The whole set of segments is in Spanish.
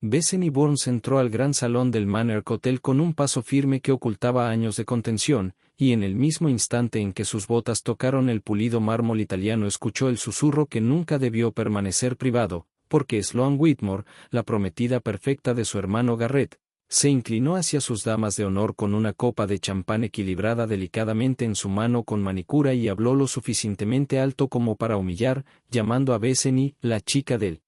Bethany Burns entró al gran salón del Manor Hotel con un paso firme que ocultaba años de contención, y en el mismo instante en que sus botas tocaron el pulido mármol italiano escuchó el susurro que nunca debió permanecer privado, porque Sloane Whitmore, la prometida perfecta de su hermano Garrett, se inclinó hacia sus damas de honor con una copa de champán equilibrada delicadamente en su mano con manicura y habló lo suficientemente alto como para humillar, llamando a Bethany la chica del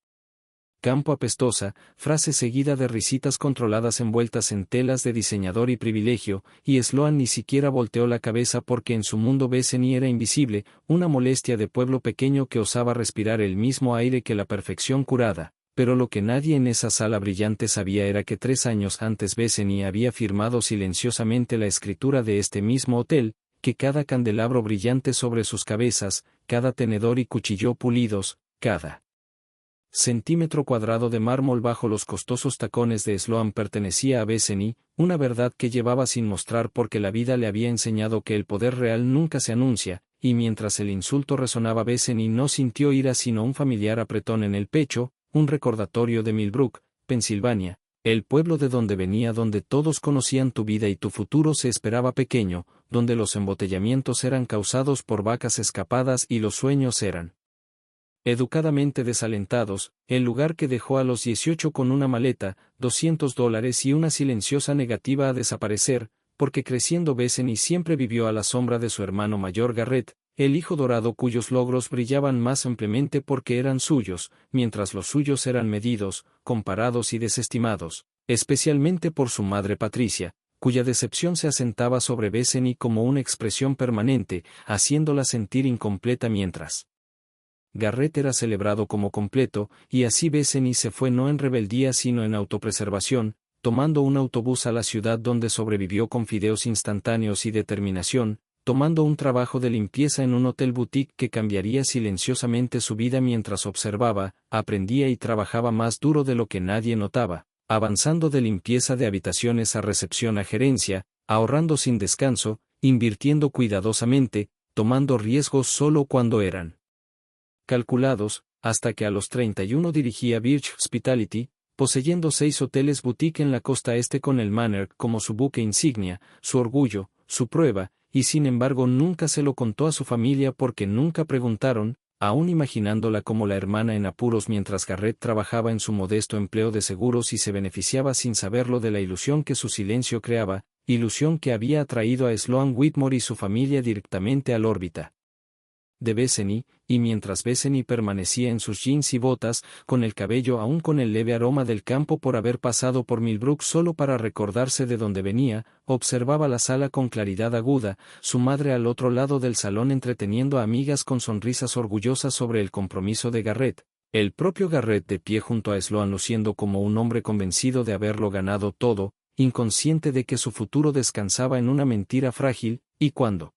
campo apestosa, frase seguida de risitas controladas envueltas en telas de diseñador y privilegio, y Sloane ni siquiera volteó la cabeza porque en su mundo Bethany era invisible, una molestia de pueblo pequeño que osaba respirar el mismo aire que la perfección curada. Pero lo que nadie en esa sala brillante sabía era que 3 años antes Bethany había firmado silenciosamente la escritura de este mismo hotel, que cada candelabro brillante sobre sus cabezas, cada tenedor y cuchillo pulidos, cada centímetro cuadrado de mármol bajo los costosos tacones de Sloane pertenecía a Bethany, una verdad que llevaba sin mostrar porque la vida le había enseñado que el poder real nunca se anuncia, y mientras el insulto resonaba Bethany no sintió ira sino un familiar apretón en el pecho, un recordatorio de Millbrook, Pensilvania, el pueblo de donde venía, donde todos conocían tu vida y tu futuro se esperaba pequeño, donde los embotellamientos eran causados por vacas escapadas y los sueños eran educadamente desalentados, el lugar que dejó a los 18 con una maleta, $200 y una silenciosa negativa a desaparecer, porque creciendo Bethany siempre vivió a la sombra de su hermano mayor Garrett, el hijo dorado cuyos logros brillaban más ampliamente porque eran suyos, mientras los suyos eran medidos, comparados y desestimados, especialmente por su madre Patricia, cuya decepción se asentaba sobre Bethany como una expresión permanente, haciéndola sentir incompleta mientras Garrett era celebrado como completo, y así Bethany se fue no en rebeldía sino en autopreservación, tomando un autobús a la ciudad donde sobrevivió con fideos instantáneos y determinación, tomando un trabajo de limpieza en un hotel boutique que cambiaría silenciosamente su vida mientras observaba, aprendía y trabajaba más duro de lo que nadie notaba, avanzando de limpieza de habitaciones a recepción a gerencia, ahorrando sin descanso, invirtiendo cuidadosamente, tomando riesgos solo cuando eran calculados, hasta que a los 31 dirigía Birch Hospitality, poseyendo 6 hoteles boutique en la costa este con el Manor como su buque insignia, su orgullo, su prueba, y sin embargo nunca se lo contó a su familia porque nunca preguntaron, aún imaginándola como la hermana en apuros mientras Garrett trabajaba en su modesto empleo de seguros y se beneficiaba sin saberlo de la ilusión que su silencio creaba, ilusión que había atraído a Sloane Whitmore y su familia directamente a la órbita de Bethany, y mientras Bethany permanecía en sus jeans y botas, con el cabello aún con el leve aroma del campo por haber pasado por Millbrook solo para recordarse de dónde venía, observaba la sala con claridad aguda, su madre al otro lado del salón entreteniendo a amigas con sonrisas orgullosas sobre el compromiso de Garrett, el propio Garrett de pie junto a Sloane luciendo como un hombre convencido de haberlo ganado todo, inconsciente de que su futuro descansaba en una mentira frágil, y cuando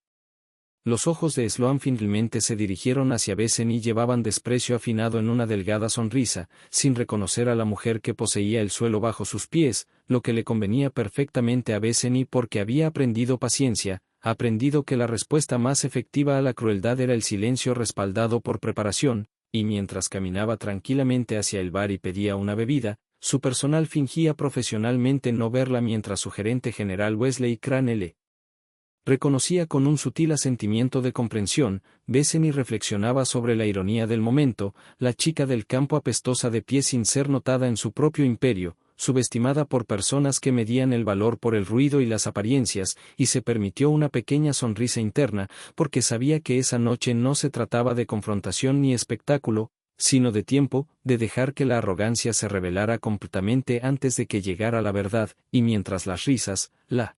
los ojos de Sloane finalmente se dirigieron hacia Bethany llevaban desprecio afinado en una delgada sonrisa, sin reconocer a la mujer que poseía el suelo bajo sus pies, lo que le convenía perfectamente a Bethany porque había aprendido paciencia, aprendido que la respuesta más efectiva a la crueldad era el silencio respaldado por preparación, y mientras caminaba tranquilamente hacia el bar y pedía una bebida, su personal fingía profesionalmente no verla mientras su gerente general Wesley Crane le reconocía con un sutil asentimiento de comprensión. Bethany reflexionaba sobre la ironía del momento, la chica del campo apestosa de pie sin ser notada en su propio imperio, subestimada por personas que medían el valor por el ruido y las apariencias, y se permitió una pequeña sonrisa interna, porque sabía que esa noche no se trataba de confrontación ni espectáculo, sino de tiempo, de dejar que la arrogancia se revelara completamente antes de que llegara la verdad, y mientras las risas, la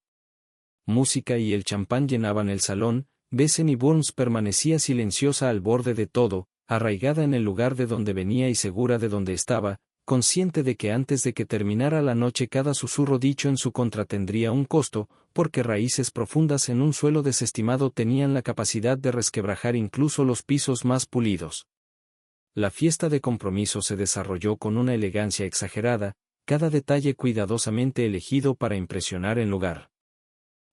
música y el champán llenaban el salón, Bethany Burns permanecía silenciosa al borde de todo, arraigada en el lugar de donde venía y segura de donde estaba, consciente de que antes de que terminara la noche cada susurro dicho en su contra tendría un costo, porque raíces profundas en un suelo desestimado tenían la capacidad de resquebrajar incluso los pisos más pulidos. La fiesta de compromiso se desarrolló con una elegancia exagerada, cada detalle cuidadosamente elegido para impresionar el lugar.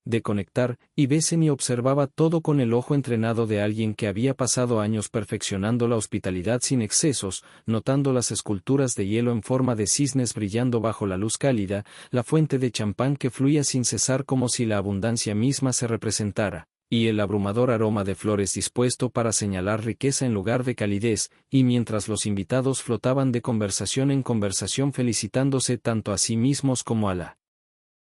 de conectar, y Bethany observaba todo con el ojo entrenado de alguien que había pasado años perfeccionando la hospitalidad sin excesos, notando las esculturas de hielo en forma de cisnes brillando bajo la luz cálida, la fuente de champán que fluía sin cesar como si la abundancia misma se representara, y el abrumador aroma de flores dispuesto para señalar riqueza en lugar de calidez, y mientras los invitados flotaban de conversación en conversación felicitándose tanto a sí mismos como a la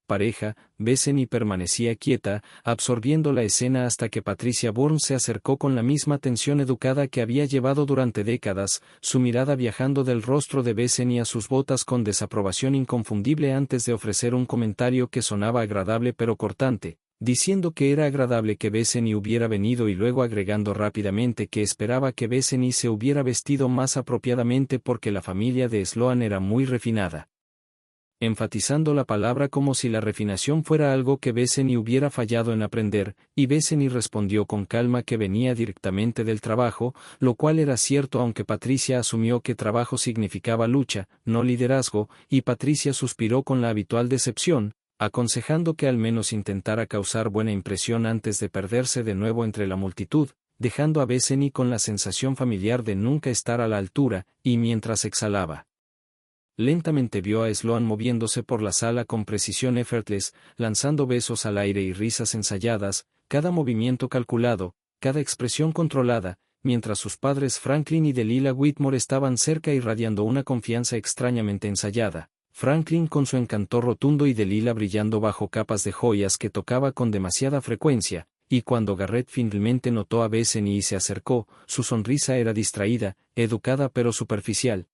pareja, Bethany permanecía quieta, absorbiendo la escena hasta que Patricia Bourne se acercó con la misma atención educada que había llevado durante décadas, su mirada viajando del rostro de Bethany a sus botas con desaprobación inconfundible antes de ofrecer un comentario que sonaba agradable pero cortante, diciendo que era agradable que Bethany hubiera venido y luego agregando rápidamente que esperaba que Bethany se hubiera vestido más apropiadamente porque la familia de Sloan era muy refinada, enfatizando la palabra como si la refinación fuera algo que Bethany hubiera fallado en aprender, y Bethany respondió con calma que venía directamente del trabajo, lo cual era cierto aunque Patricia asumió que trabajo significaba lucha, no liderazgo, y Patricia suspiró con la habitual decepción, aconsejando que al menos intentara causar buena impresión antes de perderse de nuevo entre la multitud, dejando a Bethany con la sensación familiar de nunca estar a la altura, y mientras exhalaba, lentamente vio a Sloan moviéndose por la sala con precisión effortless, lanzando besos al aire y risas ensayadas, cada movimiento calculado, cada expresión controlada, mientras sus padres Franklin y Delilah Whitmore estaban cerca irradiando una confianza extrañamente ensayada, Franklin con su encanto rotundo y Delilah brillando bajo capas de joyas que tocaba con demasiada frecuencia, y cuando Garrett finalmente notó a Bethany y se acercó, su sonrisa era distraída, educada pero superficial,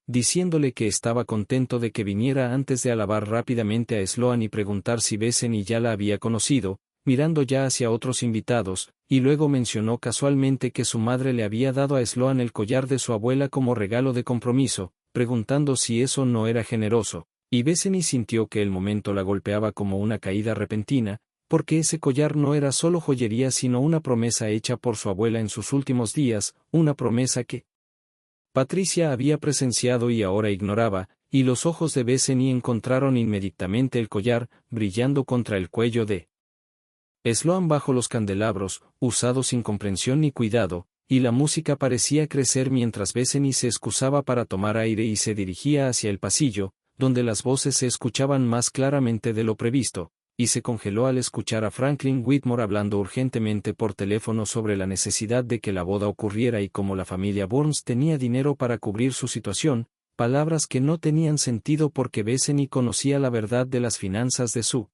diciéndole que estaba contento de que viniera antes de alabar rápidamente a Sloan y preguntar si Bethany ya la había conocido, mirando ya hacia otros invitados, y luego mencionó casualmente que su madre le había dado a Sloan el collar de su abuela como regalo de compromiso, preguntando si eso no era generoso, y Bethany sintió que el momento la golpeaba como una caída repentina, porque ese collar no era solo joyería sino una promesa hecha por su abuela en sus últimos días, una promesa que Patricia había presenciado y ahora ignoraba, y los ojos de Bethany encontraron inmediatamente el collar, brillando contra el cuello de Sloan bajo los candelabros, usado sin comprensión ni cuidado, y la música parecía crecer mientras Bethany se excusaba para tomar aire y se dirigía hacia el pasillo, donde las voces se escuchaban más claramente de lo previsto, y se congeló al escuchar a Franklin Whitmore hablando urgentemente por teléfono sobre la necesidad de que la boda ocurriera y cómo la familia Burns tenía dinero para cubrir su situación, palabras que no tenían sentido porque Bethany conocía la verdad de las finanzas de su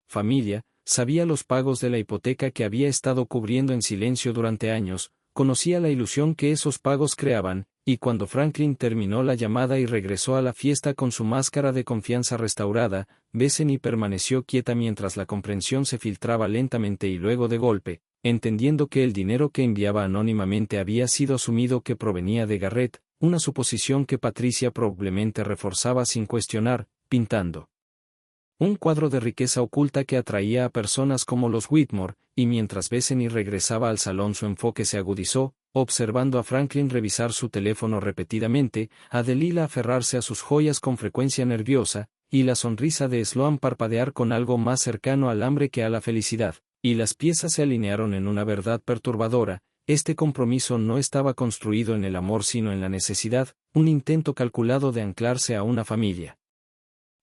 familia, sabía los pagos de la hipoteca que había estado cubriendo en silencio durante años, conocía la ilusión que esos pagos creaban, y cuando Franklin terminó la llamada y regresó a la fiesta con su máscara de confianza restaurada, Bethany permaneció quieta mientras la comprensión se filtraba lentamente y luego de golpe, entendiendo que el dinero que enviaba anónimamente había sido asumido que provenía de Garrett, una suposición que Patricia probablemente reforzaba sin cuestionar, pintando un cuadro de riqueza oculta que atraía a personas como los Whitmore, y mientras Bethany regresaba al salón su enfoque se agudizó, observando a Franklin revisar su teléfono repetidamente, a Delilah aferrarse a sus joyas con frecuencia nerviosa, y la sonrisa de Sloan parpadear con algo más cercano al hambre que a la felicidad, y las piezas se alinearon en una verdad perturbadora. Este compromiso no estaba construido en el amor sino en la necesidad, un intento calculado de anclarse a una familia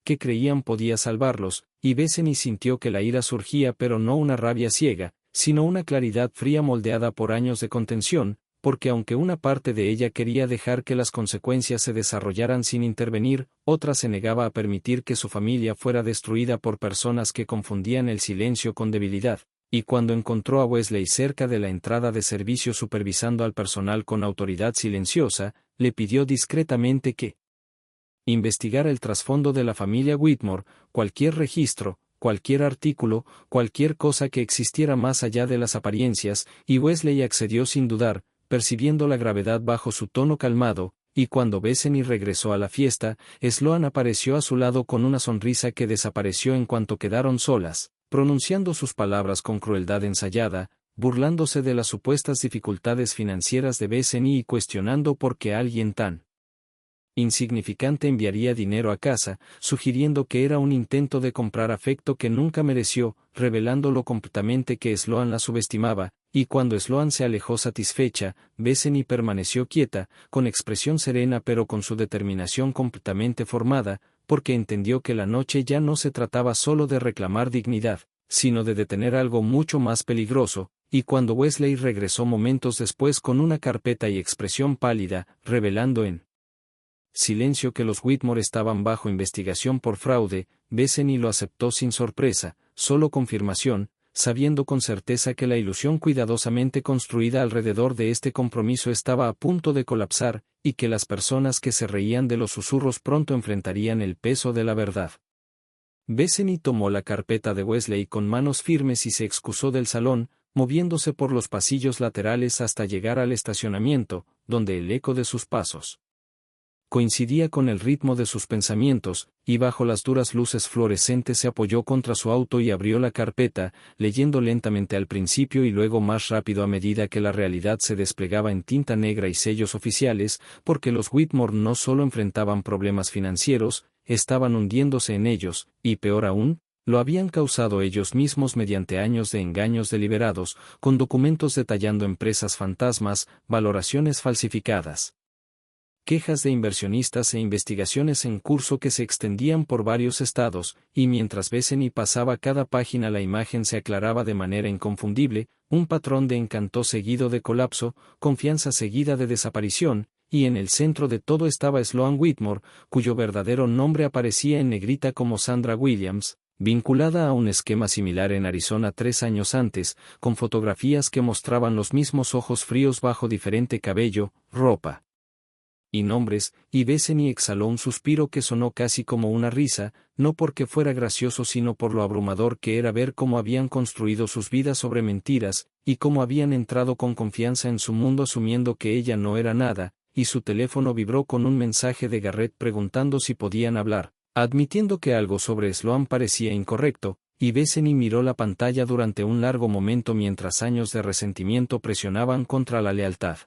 que creían podía salvarlos, y Bethany sintió que la ira surgía pero no una rabia ciega, sino una claridad fría moldeada por años de contención, porque aunque una parte de ella quería dejar que las consecuencias se desarrollaran sin intervenir, otra se negaba a permitir que su familia fuera destruida por personas que confundían el silencio con debilidad, y cuando encontró a Wesley cerca de la entrada de servicio supervisando al personal con autoridad silenciosa, le pidió discretamente que investigar el trasfondo de la familia Whitmore, cualquier registro, cualquier artículo, cualquier cosa que existiera más allá de las apariencias, y Wesley accedió sin dudar, percibiendo la gravedad bajo su tono calmado, y cuando Bethany regresó a la fiesta, Sloan apareció a su lado con una sonrisa que desapareció en cuanto quedaron solas, pronunciando sus palabras con crueldad ensayada, burlándose de las supuestas dificultades financieras de Bethany y cuestionando por qué alguien tan insignificante enviaría dinero a casa, sugiriendo que era un intento de comprar afecto que nunca mereció, revelándolo completamente que Sloan la subestimaba, y cuando Sloan se alejó satisfecha, Bethany permaneció quieta, con expresión serena pero con su determinación completamente formada, porque entendió que la noche ya no se trataba solo de reclamar dignidad, sino de detener algo mucho más peligroso, y cuando Wesley regresó momentos después con una carpeta y expresión pálida, revelando en silencio que los Whitmore estaban bajo investigación por fraude, Bethany lo aceptó sin sorpresa, solo confirmación, sabiendo con certeza que la ilusión cuidadosamente construida alrededor de este compromiso estaba a punto de colapsar, y que las personas que se reían de los susurros pronto enfrentarían el peso de la verdad. Bethany tomó la carpeta de Wesley con manos firmes y se excusó del salón, moviéndose por los pasillos laterales hasta llegar al estacionamiento, donde el eco de sus pasos coincidía con el ritmo de sus pensamientos, y bajo las duras luces fluorescentes se apoyó contra su auto y abrió la carpeta, leyendo lentamente al principio y luego más rápido a medida que la realidad se desplegaba en tinta negra y sellos oficiales, porque los Whitmore no solo enfrentaban problemas financieros, estaban hundiéndose en ellos, y peor aún, lo habían causado ellos mismos mediante años de engaños deliberados, con documentos detallando empresas fantasmas, valoraciones falsificadas, quejas de inversionistas e investigaciones en curso que se extendían por varios estados, y mientras Bethany pasaba cada página la imagen se aclaraba de manera inconfundible, un patrón de encanto seguido de colapso, confianza seguida de desaparición, y en el centro de todo estaba Sloan Whitmore, cuyo verdadero nombre aparecía en negrita como Sandra Williams, vinculada a un esquema similar en Arizona 3 años antes, con fotografías que mostraban los mismos ojos fríos bajo diferente cabello, ropa y nombres, y Bethany exhaló un suspiro que sonó casi como una risa, no porque fuera gracioso sino por lo abrumador que era ver cómo habían construido sus vidas sobre mentiras, y cómo habían entrado con confianza en su mundo asumiendo que ella no era nada, y su teléfono vibró con un mensaje de Garrett preguntando si podían hablar, admitiendo que algo sobre Sloan parecía incorrecto, y Bethany miró la pantalla durante un largo momento mientras años de resentimiento presionaban contra la lealtad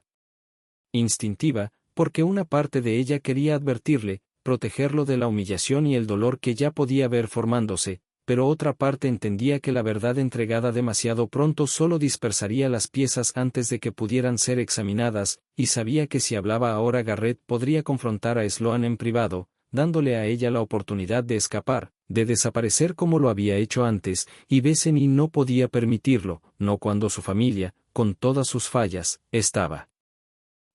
instintiva, porque una parte de ella quería advertirle, protegerlo de la humillación y el dolor que ya podía ver formándose, pero otra parte entendía que la verdad entregada demasiado pronto solo dispersaría las piezas antes de que pudieran ser examinadas, y sabía que si hablaba ahora Garrett podría confrontar a Sloan en privado, dándole a ella la oportunidad de escapar, de desaparecer como lo había hecho antes, y Bethany no podía permitirlo, no cuando su familia, con todas sus fallas, estaba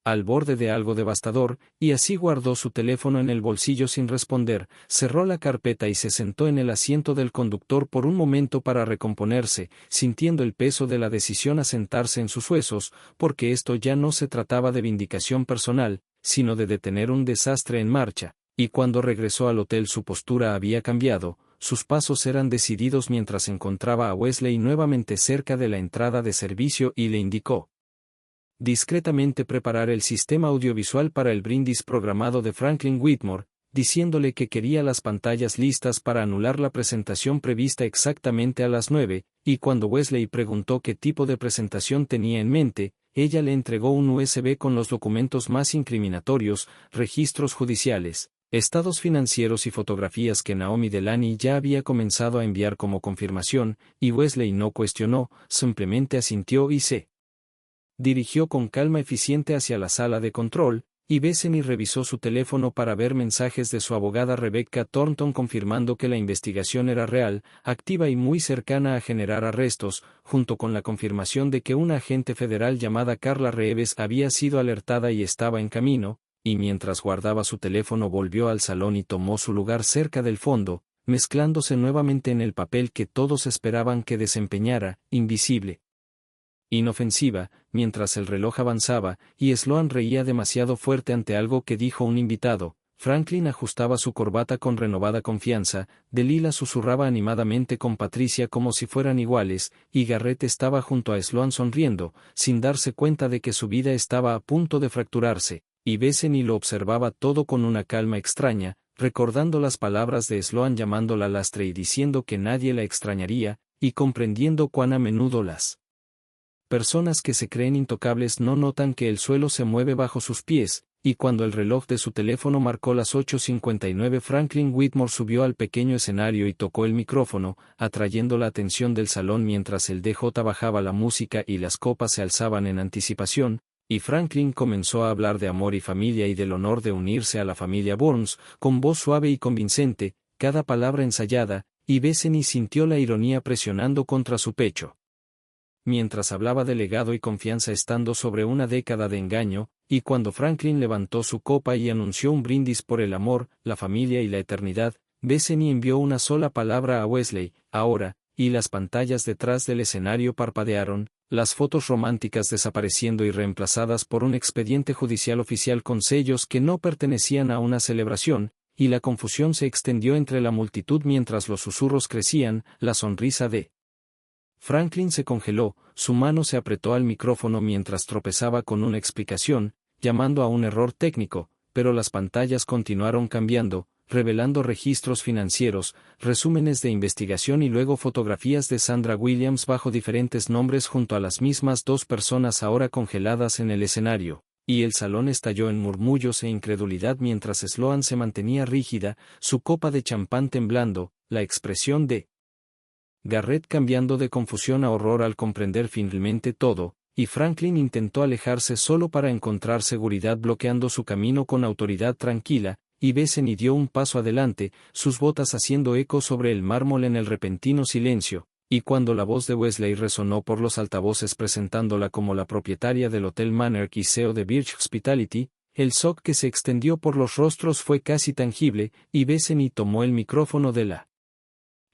al borde de algo devastador, y así guardó su teléfono en el bolsillo sin responder, cerró la carpeta y se sentó en el asiento del conductor por un momento para recomponerse, sintiendo el peso de la decisión asentarse en sus huesos, porque esto ya no se trataba de vindicación personal, sino de detener un desastre en marcha, y cuando regresó al hotel su postura había cambiado, sus pasos eran decididos mientras encontraba a Wesley nuevamente cerca de la entrada de servicio y le indicó discretamente preparar el sistema audiovisual para el brindis programado de Franklin Whitmore, diciéndole que quería las pantallas listas para anular la presentación prevista exactamente a las 9, y cuando Wesley preguntó qué tipo de presentación tenía en mente, ella le entregó un USB con los documentos más incriminatorios, registros judiciales, estados financieros y fotografías que Naomi Delaney ya había comenzado a enviar como confirmación, y Wesley no cuestionó, simplemente asintió y se dirigió con calma eficiente hacia la sala de control, y Bethany revisó su teléfono para ver mensajes de su abogada Rebecca Thornton confirmando que la investigación era real, activa y muy cercana a generar arrestos, junto con la confirmación de que una agente federal llamada Carla Reeves había sido alertada y estaba en camino, y mientras guardaba su teléfono volvió al salón y tomó su lugar cerca del fondo, mezclándose nuevamente en el papel que todos esperaban que desempeñara, invisible, inofensiva, mientras el reloj avanzaba, y Sloan reía demasiado fuerte ante algo que dijo un invitado. Franklin ajustaba su corbata con renovada confianza, Delilah susurraba animadamente con Patricia como si fueran iguales, y Garrett estaba junto a Sloan sonriendo, sin darse cuenta de que su vida estaba a punto de fracturarse, y Bethany lo observaba todo con una calma extraña, recordando las palabras de Sloan llamándola lastre y diciendo que nadie la extrañaría, y comprendiendo cuán a menudo las personas que se creen intocables no notan que el suelo se mueve bajo sus pies, y cuando el reloj de su teléfono marcó las 8:59, Franklin Whitmore subió al pequeño escenario y tocó el micrófono, atrayendo la atención del salón mientras el DJ bajaba la música y las copas se alzaban en anticipación, y Franklin comenzó a hablar de amor y familia y del honor de unirse a la familia Burns, con voz suave y convincente, cada palabra ensayada, y Bethany sintió la ironía presionando contra su pecho. Mientras hablaba de legado y confianza estando sobre una década de engaño, y cuando Franklin levantó su copa y anunció un brindis por el amor, la familia y la eternidad, Bethany envió una sola palabra a Wesley, ahora, y las pantallas detrás del escenario parpadearon, las fotos románticas desapareciendo y reemplazadas por un expediente judicial oficial con sellos que no pertenecían a una celebración, y la confusión se extendió entre la multitud mientras los susurros crecían, la sonrisa de Franklin se congeló, su mano se apretó al micrófono mientras tropezaba con una explicación, llamando a un error técnico, pero las pantallas continuaron cambiando, revelando registros financieros, resúmenes de investigación y luego fotografías de Sandra Williams bajo diferentes nombres junto a las mismas dos personas ahora congeladas en el escenario, y el salón estalló en murmullos e incredulidad mientras Sloan se mantenía rígida, su copa de champán temblando, la expresión de Garrett cambiando de confusión a horror al comprender finalmente todo, y Franklin intentó alejarse solo para encontrar seguridad bloqueando su camino con autoridad tranquila, y Bethany dio un paso adelante, sus botas haciendo eco sobre el mármol en el repentino silencio, y cuando la voz de Wesley resonó por los altavoces presentándola como la propietaria del Hotel Manor y CEO de Birch Hospitality, el shock que se extendió por los rostros fue casi tangible, y Bethany tomó el micrófono de la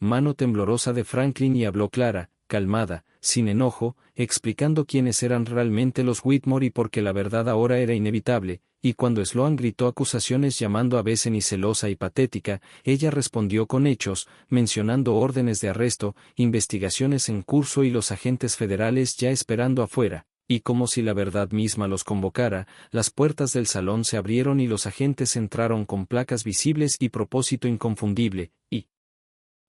mano temblorosa de Franklin y habló clara, calmada, sin enojo, explicando quiénes eran realmente los Whitmore y por qué la verdad ahora era inevitable, y cuando Sloan gritó acusaciones llamando a Bethany celosa y patética, ella respondió con hechos, mencionando órdenes de arresto, investigaciones en curso y los agentes federales ya esperando afuera, y como si la verdad misma los convocara, las puertas del salón se abrieron y los agentes entraron con placas visibles y propósito inconfundible, y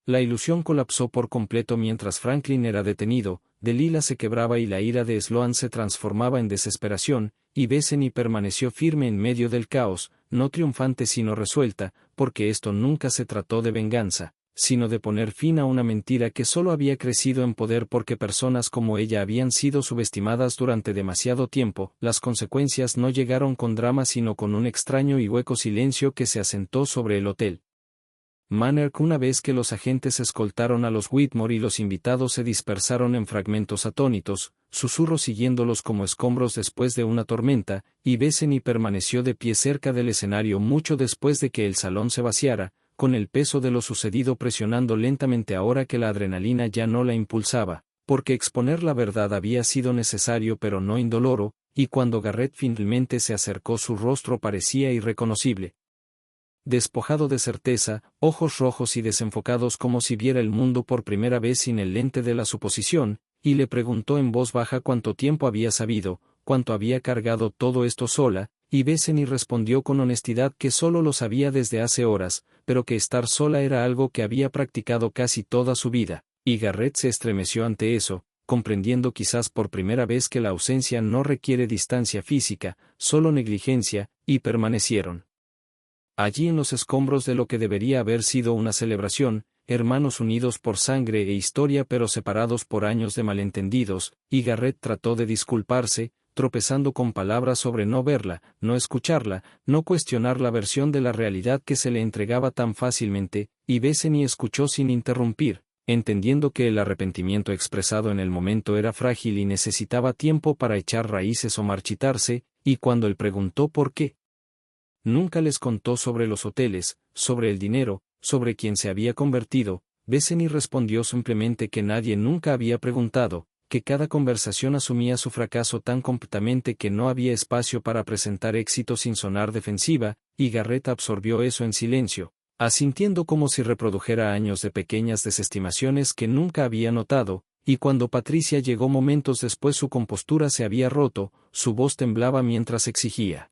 la ilusión colapsó por completo mientras Franklin era detenido, Delilah se quebraba y la ira de Sloan se transformaba en desesperación, y Bethany permaneció firme en medio del caos, no triunfante sino resuelta, porque esto nunca se trató de venganza, sino de poner fin a una mentira que solo había crecido en poder porque personas como ella habían sido subestimadas durante demasiado tiempo. Las consecuencias no llegaron con drama sino con un extraño y hueco silencio que se asentó sobre el hotel Manor una vez que los agentes escoltaron a los Whitmore y los invitados se dispersaron en fragmentos atónitos, susurros siguiéndolos como escombros después de una tormenta, y Bethany permaneció de pie cerca del escenario mucho después de que el salón se vaciara, con el peso de lo sucedido presionando lentamente ahora que la adrenalina ya no la impulsaba, porque exponer la verdad había sido necesario pero no indoloro, y cuando Garrett finalmente se acercó su rostro parecía irreconocible. Despojado de certeza, ojos rojos y desenfocados como si viera el mundo por primera vez sin el lente de la suposición, y le preguntó en voz baja cuánto tiempo había sabido, cuánto había cargado todo esto sola, y Bethany respondió con honestidad que solo lo sabía desde hace horas, pero que estar sola era algo que había practicado casi toda su vida, y Garrett se estremeció ante eso, comprendiendo quizás por primera vez que la ausencia no requiere distancia física, solo negligencia, y permanecieron allí en los escombros de lo que debería haber sido una celebración, hermanos unidos por sangre e historia pero separados por años de malentendidos, y Garrett trató de disculparse, tropezando con palabras sobre no verla, no escucharla, no cuestionar la versión de la realidad que se le entregaba tan fácilmente, y Bethany escuchó sin interrumpir, entendiendo que el arrepentimiento expresado en el momento era frágil y necesitaba tiempo para echar raíces o marchitarse, y cuando él preguntó por qué, nunca les contó sobre los hoteles, sobre el dinero, sobre quién se había convertido. Bethany respondió simplemente que nadie nunca había preguntado, que cada conversación asumía su fracaso tan completamente que no había espacio para presentar éxito sin sonar defensiva, y Garrett absorbió eso en silencio, asintiendo como si reprodujera años de pequeñas desestimaciones que nunca había notado, y cuando Patricia llegó momentos después su compostura se había roto, su voz temblaba mientras exigía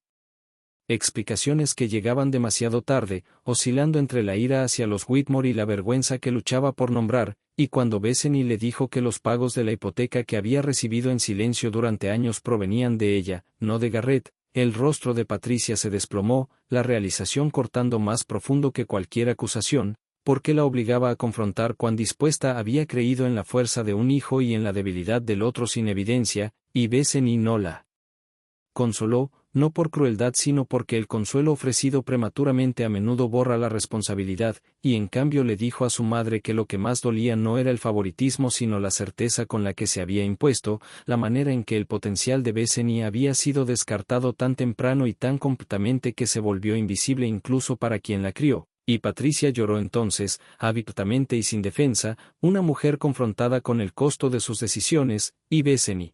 explicaciones que llegaban demasiado tarde, oscilando entre la ira hacia los Whitmore y la vergüenza que luchaba por nombrar, y cuando Bethany le dijo que los pagos de la hipoteca que había recibido en silencio durante años provenían de ella, no de Garrett, el rostro de Patricia se desplomó, la realización cortando más profundo que cualquier acusación, porque la obligaba a confrontar cuán dispuesta había creído en la fuerza de un hijo y en la debilidad del otro sin evidencia, y Bethany no la consoló, no por crueldad sino porque el consuelo ofrecido prematuramente a menudo borra la responsabilidad, y en cambio le dijo a su madre que lo que más dolía no era el favoritismo sino la certeza con la que se había impuesto, la manera en que el potencial de Bethany había sido descartado tan temprano y tan completamente que se volvió invisible incluso para quien la crió. Y Patricia lloró entonces, abiertamente y sin defensa, una mujer confrontada con el costo de sus decisiones, y Bethany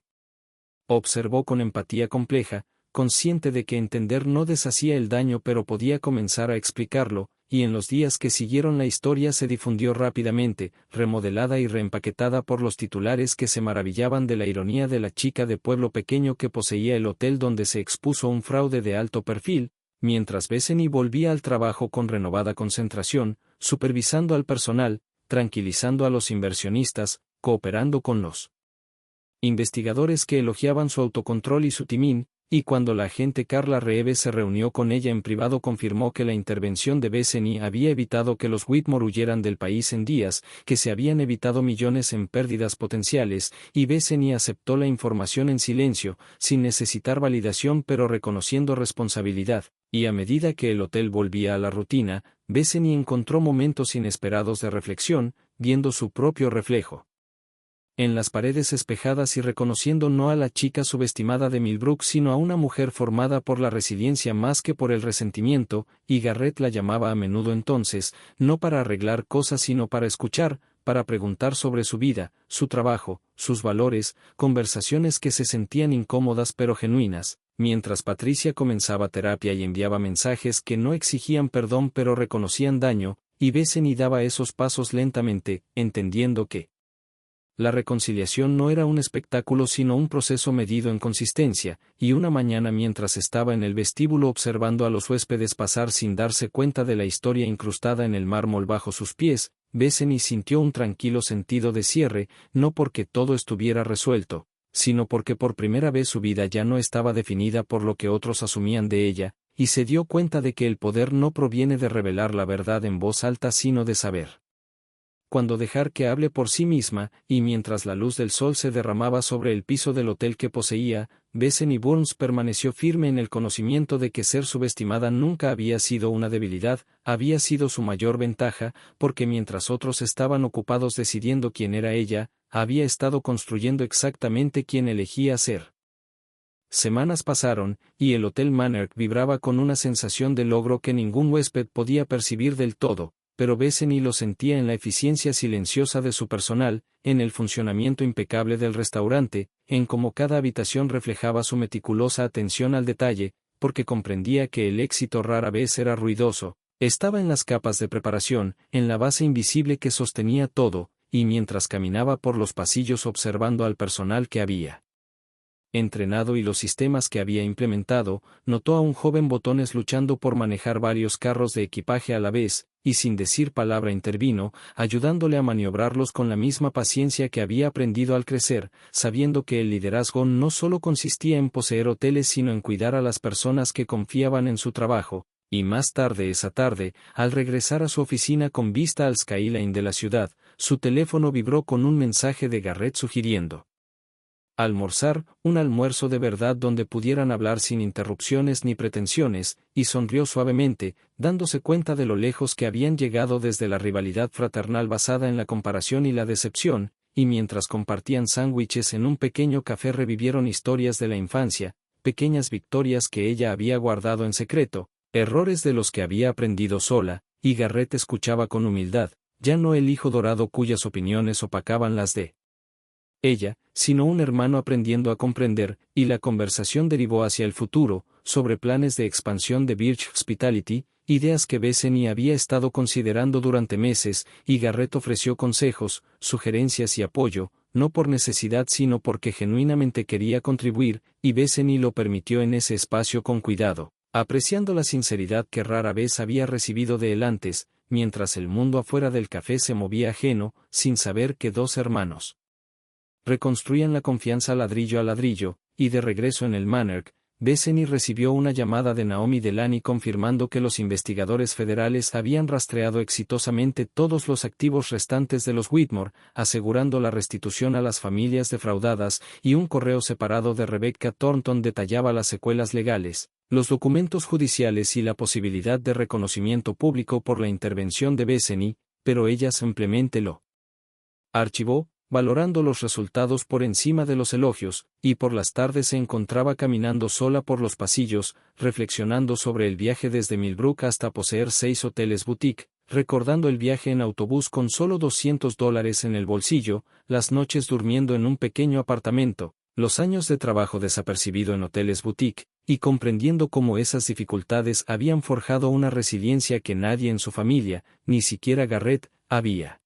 observó con empatía compleja, consciente de que entender no deshacía el daño pero podía comenzar a explicarlo, y en los días que siguieron la historia se difundió rápidamente, remodelada y reempaquetada por los titulares que se maravillaban de la ironía de la chica de pueblo pequeño que poseía el hotel donde se expuso un fraude de alto perfil, mientras Bethany volvía al trabajo con renovada concentración, supervisando al personal, tranquilizando a los inversionistas, cooperando con los investigadores que elogiaban su autocontrol y su timín, y cuando la agente Carla Reeves se reunió con ella en privado confirmó que la intervención de Bethany había evitado que los Whitmore huyeran del país en días, que se habían evitado millones en pérdidas potenciales, y Bethany aceptó la información en silencio, sin necesitar validación pero reconociendo responsabilidad, y a medida que el hotel volvía a la rutina, Bethany encontró momentos inesperados de reflexión, viendo su propio reflejo en las paredes espejadas y reconociendo no a la chica subestimada de Millbrook sino a una mujer formada por la resiliencia más que por el resentimiento, y Garrett la llamaba a menudo entonces, no para arreglar cosas sino para escuchar, para preguntar sobre su vida, su trabajo, sus valores, conversaciones que se sentían incómodas pero genuinas, mientras Patricia comenzaba terapia y enviaba mensajes que no exigían perdón pero reconocían daño, y Bethany daba esos pasos lentamente, entendiendo que la reconciliación no era un espectáculo sino un proceso medido en consistencia, y una mañana mientras estaba en el vestíbulo observando a los huéspedes pasar sin darse cuenta de la historia incrustada en el mármol bajo sus pies, Bethany sintió un tranquilo sentido de cierre, no porque todo estuviera resuelto, sino porque por primera vez su vida ya no estaba definida por lo que otros asumían de ella, y se dio cuenta de que el poder no proviene de revelar la verdad en voz alta sino de saber cuando dejar que hable por sí misma, y mientras la luz del sol se derramaba sobre el piso del hotel que poseía, Bethany Burns permaneció firme en el conocimiento de que ser subestimada nunca había sido una debilidad, había sido su mayor ventaja, porque mientras otros estaban ocupados decidiendo quién era ella, había estado construyendo exactamente quién elegía ser. Semanas pasaron, y el Hotel Manor vibraba con una sensación de logro que ningún huésped podía percibir del todo, pero Bethany lo sentía en la eficiencia silenciosa de su personal, en el funcionamiento impecable del restaurante, en cómo cada habitación reflejaba su meticulosa atención al detalle, porque comprendía que el éxito rara vez era ruidoso, estaba en las capas de preparación, en la base invisible que sostenía todo, y mientras caminaba por los pasillos observando al personal que había entrenado y los sistemas que había implementado, notó a un joven botones luchando por manejar varios carros de equipaje a la vez, y sin decir palabra intervino, ayudándole a maniobrarlos con la misma paciencia que había aprendido al crecer, sabiendo que el liderazgo no solo consistía en poseer hoteles sino en cuidar a las personas que confiaban en su trabajo, y más tarde esa tarde, al regresar a su oficina con vista al skyline de la ciudad, su teléfono vibró con un mensaje de Garrett sugiriendo almorzar, un almuerzo de verdad donde pudieran hablar sin interrupciones ni pretensiones, y sonrió suavemente, dándose cuenta de lo lejos que habían llegado desde la rivalidad fraternal basada en la comparación y la decepción, y mientras compartían sándwiches en un pequeño café revivieron historias de la infancia, pequeñas victorias que ella había guardado en secreto, errores de los que había aprendido sola, y Garrett escuchaba con humildad, ya no el hijo dorado cuyas opiniones opacaban las de ella, sino un hermano aprendiendo a comprender, y la conversación derivó hacia el futuro, sobre planes de expansión de Birch Hospitality, ideas que Bethany había estado considerando durante meses, y Garrett ofreció consejos, sugerencias y apoyo, no por necesidad sino porque genuinamente quería contribuir, y Bethany lo permitió en ese espacio con cuidado, apreciando la sinceridad que rara vez había recibido de él antes, mientras el mundo afuera del café se movía ajeno, sin saber que dos hermanos reconstruían la confianza ladrillo a ladrillo, y de regreso en el Manor, Bethany recibió una llamada de Naomi Delaney confirmando que los investigadores federales habían rastreado exitosamente todos los activos restantes de los Whitmore, asegurando la restitución a las familias defraudadas, y un correo separado de Rebecca Thornton detallaba las secuelas legales, los documentos judiciales y la posibilidad de reconocimiento público por la intervención de Bethany, pero ella simplemente lo archivó, valorando los resultados por encima de los elogios, y por las tardes se encontraba caminando sola por los pasillos, reflexionando sobre el viaje desde Millbrook hasta poseer 6 hoteles boutique, recordando el viaje en autobús con solo $200 en el bolsillo, las noches durmiendo en un pequeño apartamento, los años de trabajo desapercibido en hoteles boutique, y comprendiendo cómo esas dificultades habían forjado una resiliencia que nadie en su familia, ni siquiera Garrett, había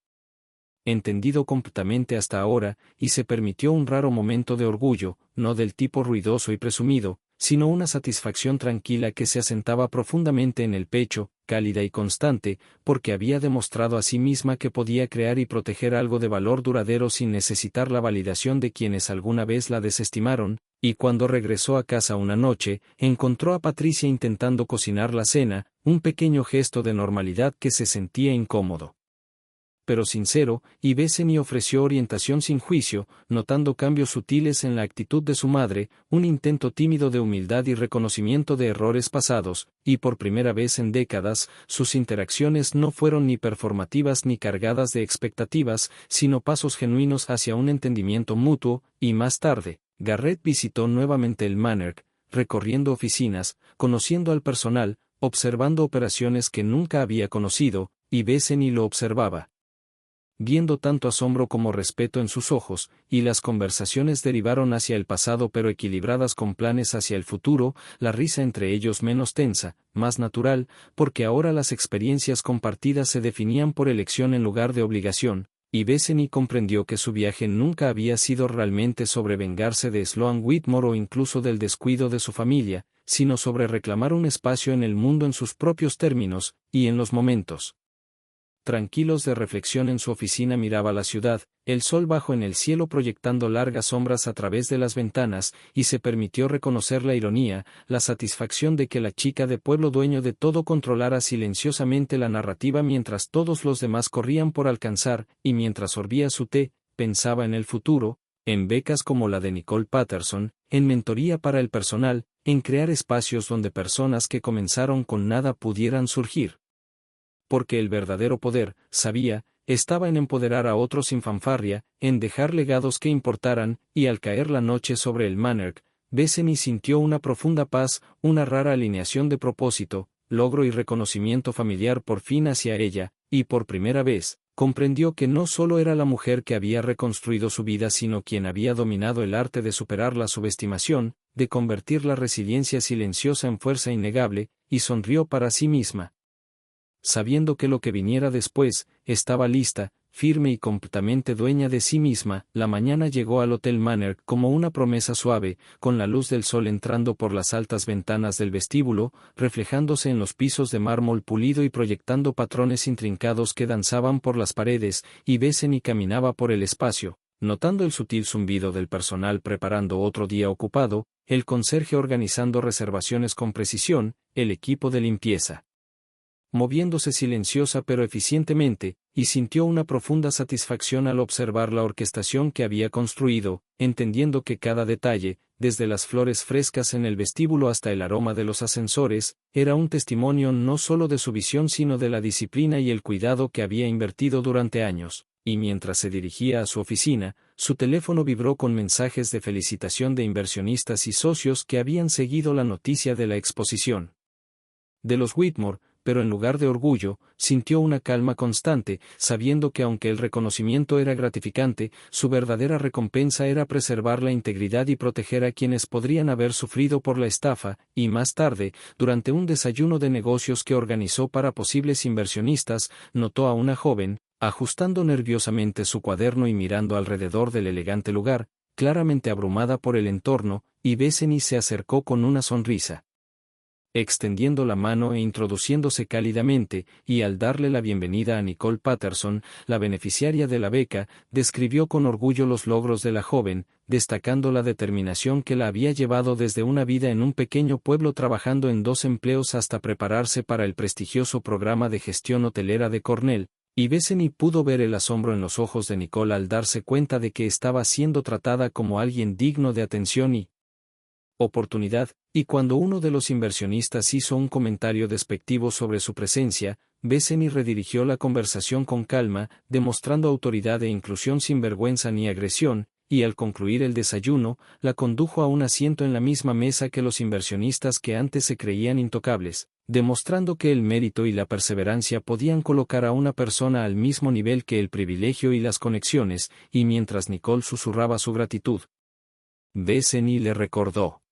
entendido completamente hasta ahora, y se permitió un raro momento de orgullo, no del tipo ruidoso y presumido, sino una satisfacción tranquila que se asentaba profundamente en el pecho, cálida y constante, porque había demostrado a sí misma que podía crear y proteger algo de valor duradero sin necesitar la validación de quienes alguna vez la desestimaron, y cuando regresó a casa una noche, encontró a Patricia intentando cocinar la cena, un pequeño gesto de normalidad que se sentía incómodo, pero sincero, y Bethany ofreció orientación sin juicio, notando cambios sutiles en la actitud de su madre, un intento tímido de humildad y reconocimiento de errores pasados, y por primera vez en décadas, sus interacciones no fueron ni performativas ni cargadas de expectativas, sino pasos genuinos hacia un entendimiento mutuo, y más tarde, Garrett visitó nuevamente el Manor, recorriendo oficinas, conociendo al personal, observando operaciones que nunca había conocido, y Bethany lo observaba, viendo tanto asombro como respeto en sus ojos, y las conversaciones derivaron hacia el pasado pero equilibradas con planes hacia el futuro, la risa entre ellos menos tensa, más natural, porque ahora las experiencias compartidas se definían por elección en lugar de obligación, y Bethany comprendió que su viaje nunca había sido realmente sobre vengarse de Sloan Whitmore o incluso del descuido de su familia, sino sobre reclamar un espacio en el mundo en sus propios términos, y en los momentos tranquilos de reflexión en su oficina miraba la ciudad, el sol bajo en el cielo proyectando largas sombras a través de las ventanas, y se permitió reconocer la ironía, la satisfacción de que la chica de pueblo dueño de todo controlara silenciosamente la narrativa mientras todos los demás corrían por alcanzar, y mientras sorbía su té, pensaba en el futuro, en becas como la de Nicole Patterson, en mentoría para el personal, en crear espacios donde personas que comenzaron con nada pudieran surgir. Porque el verdadero poder, sabía, estaba en empoderar a otros sin fanfarria, en dejar legados que importaran, y al caer la noche sobre el Manor, Bethany sintió una profunda paz, una rara alineación de propósito, logro y reconocimiento familiar por fin hacia ella, y por primera vez, comprendió que no solo era la mujer que había reconstruido su vida sino quien había dominado el arte de superar la subestimación, de convertir la resiliencia silenciosa en fuerza innegable, y sonrió para sí misma, sabiendo que lo que viniera después, estaba lista, firme y completamente dueña de sí misma. La mañana llegó al Hotel Manor como una promesa suave, con la luz del sol entrando por las altas ventanas del vestíbulo, reflejándose en los pisos de mármol pulido y proyectando patrones intrincados que danzaban por las paredes, y Bethany caminaba por el espacio, notando el sutil zumbido del personal preparando otro día ocupado, el conserje organizando reservaciones con precisión, el equipo de limpieza moviéndose silenciosa pero eficientemente, y sintió una profunda satisfacción al observar la orquestación que había construido, entendiendo que cada detalle, desde las flores frescas en el vestíbulo hasta el aroma de los ascensores, era un testimonio no solo de su visión sino de la disciplina y el cuidado que había invertido durante años. Y mientras se dirigía a su oficina, su teléfono vibró con mensajes de felicitación de inversionistas y socios que habían seguido la noticia de la exposición de los Whitmore, pero en lugar de orgullo, sintió una calma constante, sabiendo que aunque el reconocimiento era gratificante, su verdadera recompensa era preservar la integridad y proteger a quienes podrían haber sufrido por la estafa, y más tarde, durante un desayuno de negocios que organizó para posibles inversionistas, notó a una joven, ajustando nerviosamente su cuaderno y mirando alrededor del elegante lugar, claramente abrumada por el entorno, y Bethany se acercó con una sonrisa. extendiendo la mano e introduciéndose cálidamente, y al darle la bienvenida a Nicole Patterson, la beneficiaria de la beca, describió con orgullo los logros de la joven, destacando la determinación que la había llevado desde una vida en un pequeño pueblo trabajando en 2 empleos hasta prepararse para el prestigioso programa de gestión hotelera de Cornell, y Bethany pudo ver el asombro en los ojos de Nicole al darse cuenta de que estaba siendo tratada como alguien digno de atención y oportunidad, y cuando uno de los inversionistas hizo un comentario despectivo sobre su presencia, Bethany redirigió la conversación con calma, demostrando autoridad e inclusión sin vergüenza ni agresión, y al concluir el desayuno, la condujo a un asiento en la misma mesa que los inversionistas que antes se creían intocables, demostrando que el mérito y la perseverancia podían colocar a una persona al mismo nivel que el privilegio y las conexiones, y mientras Nicole susurraba su gratitud, Bethany le recordó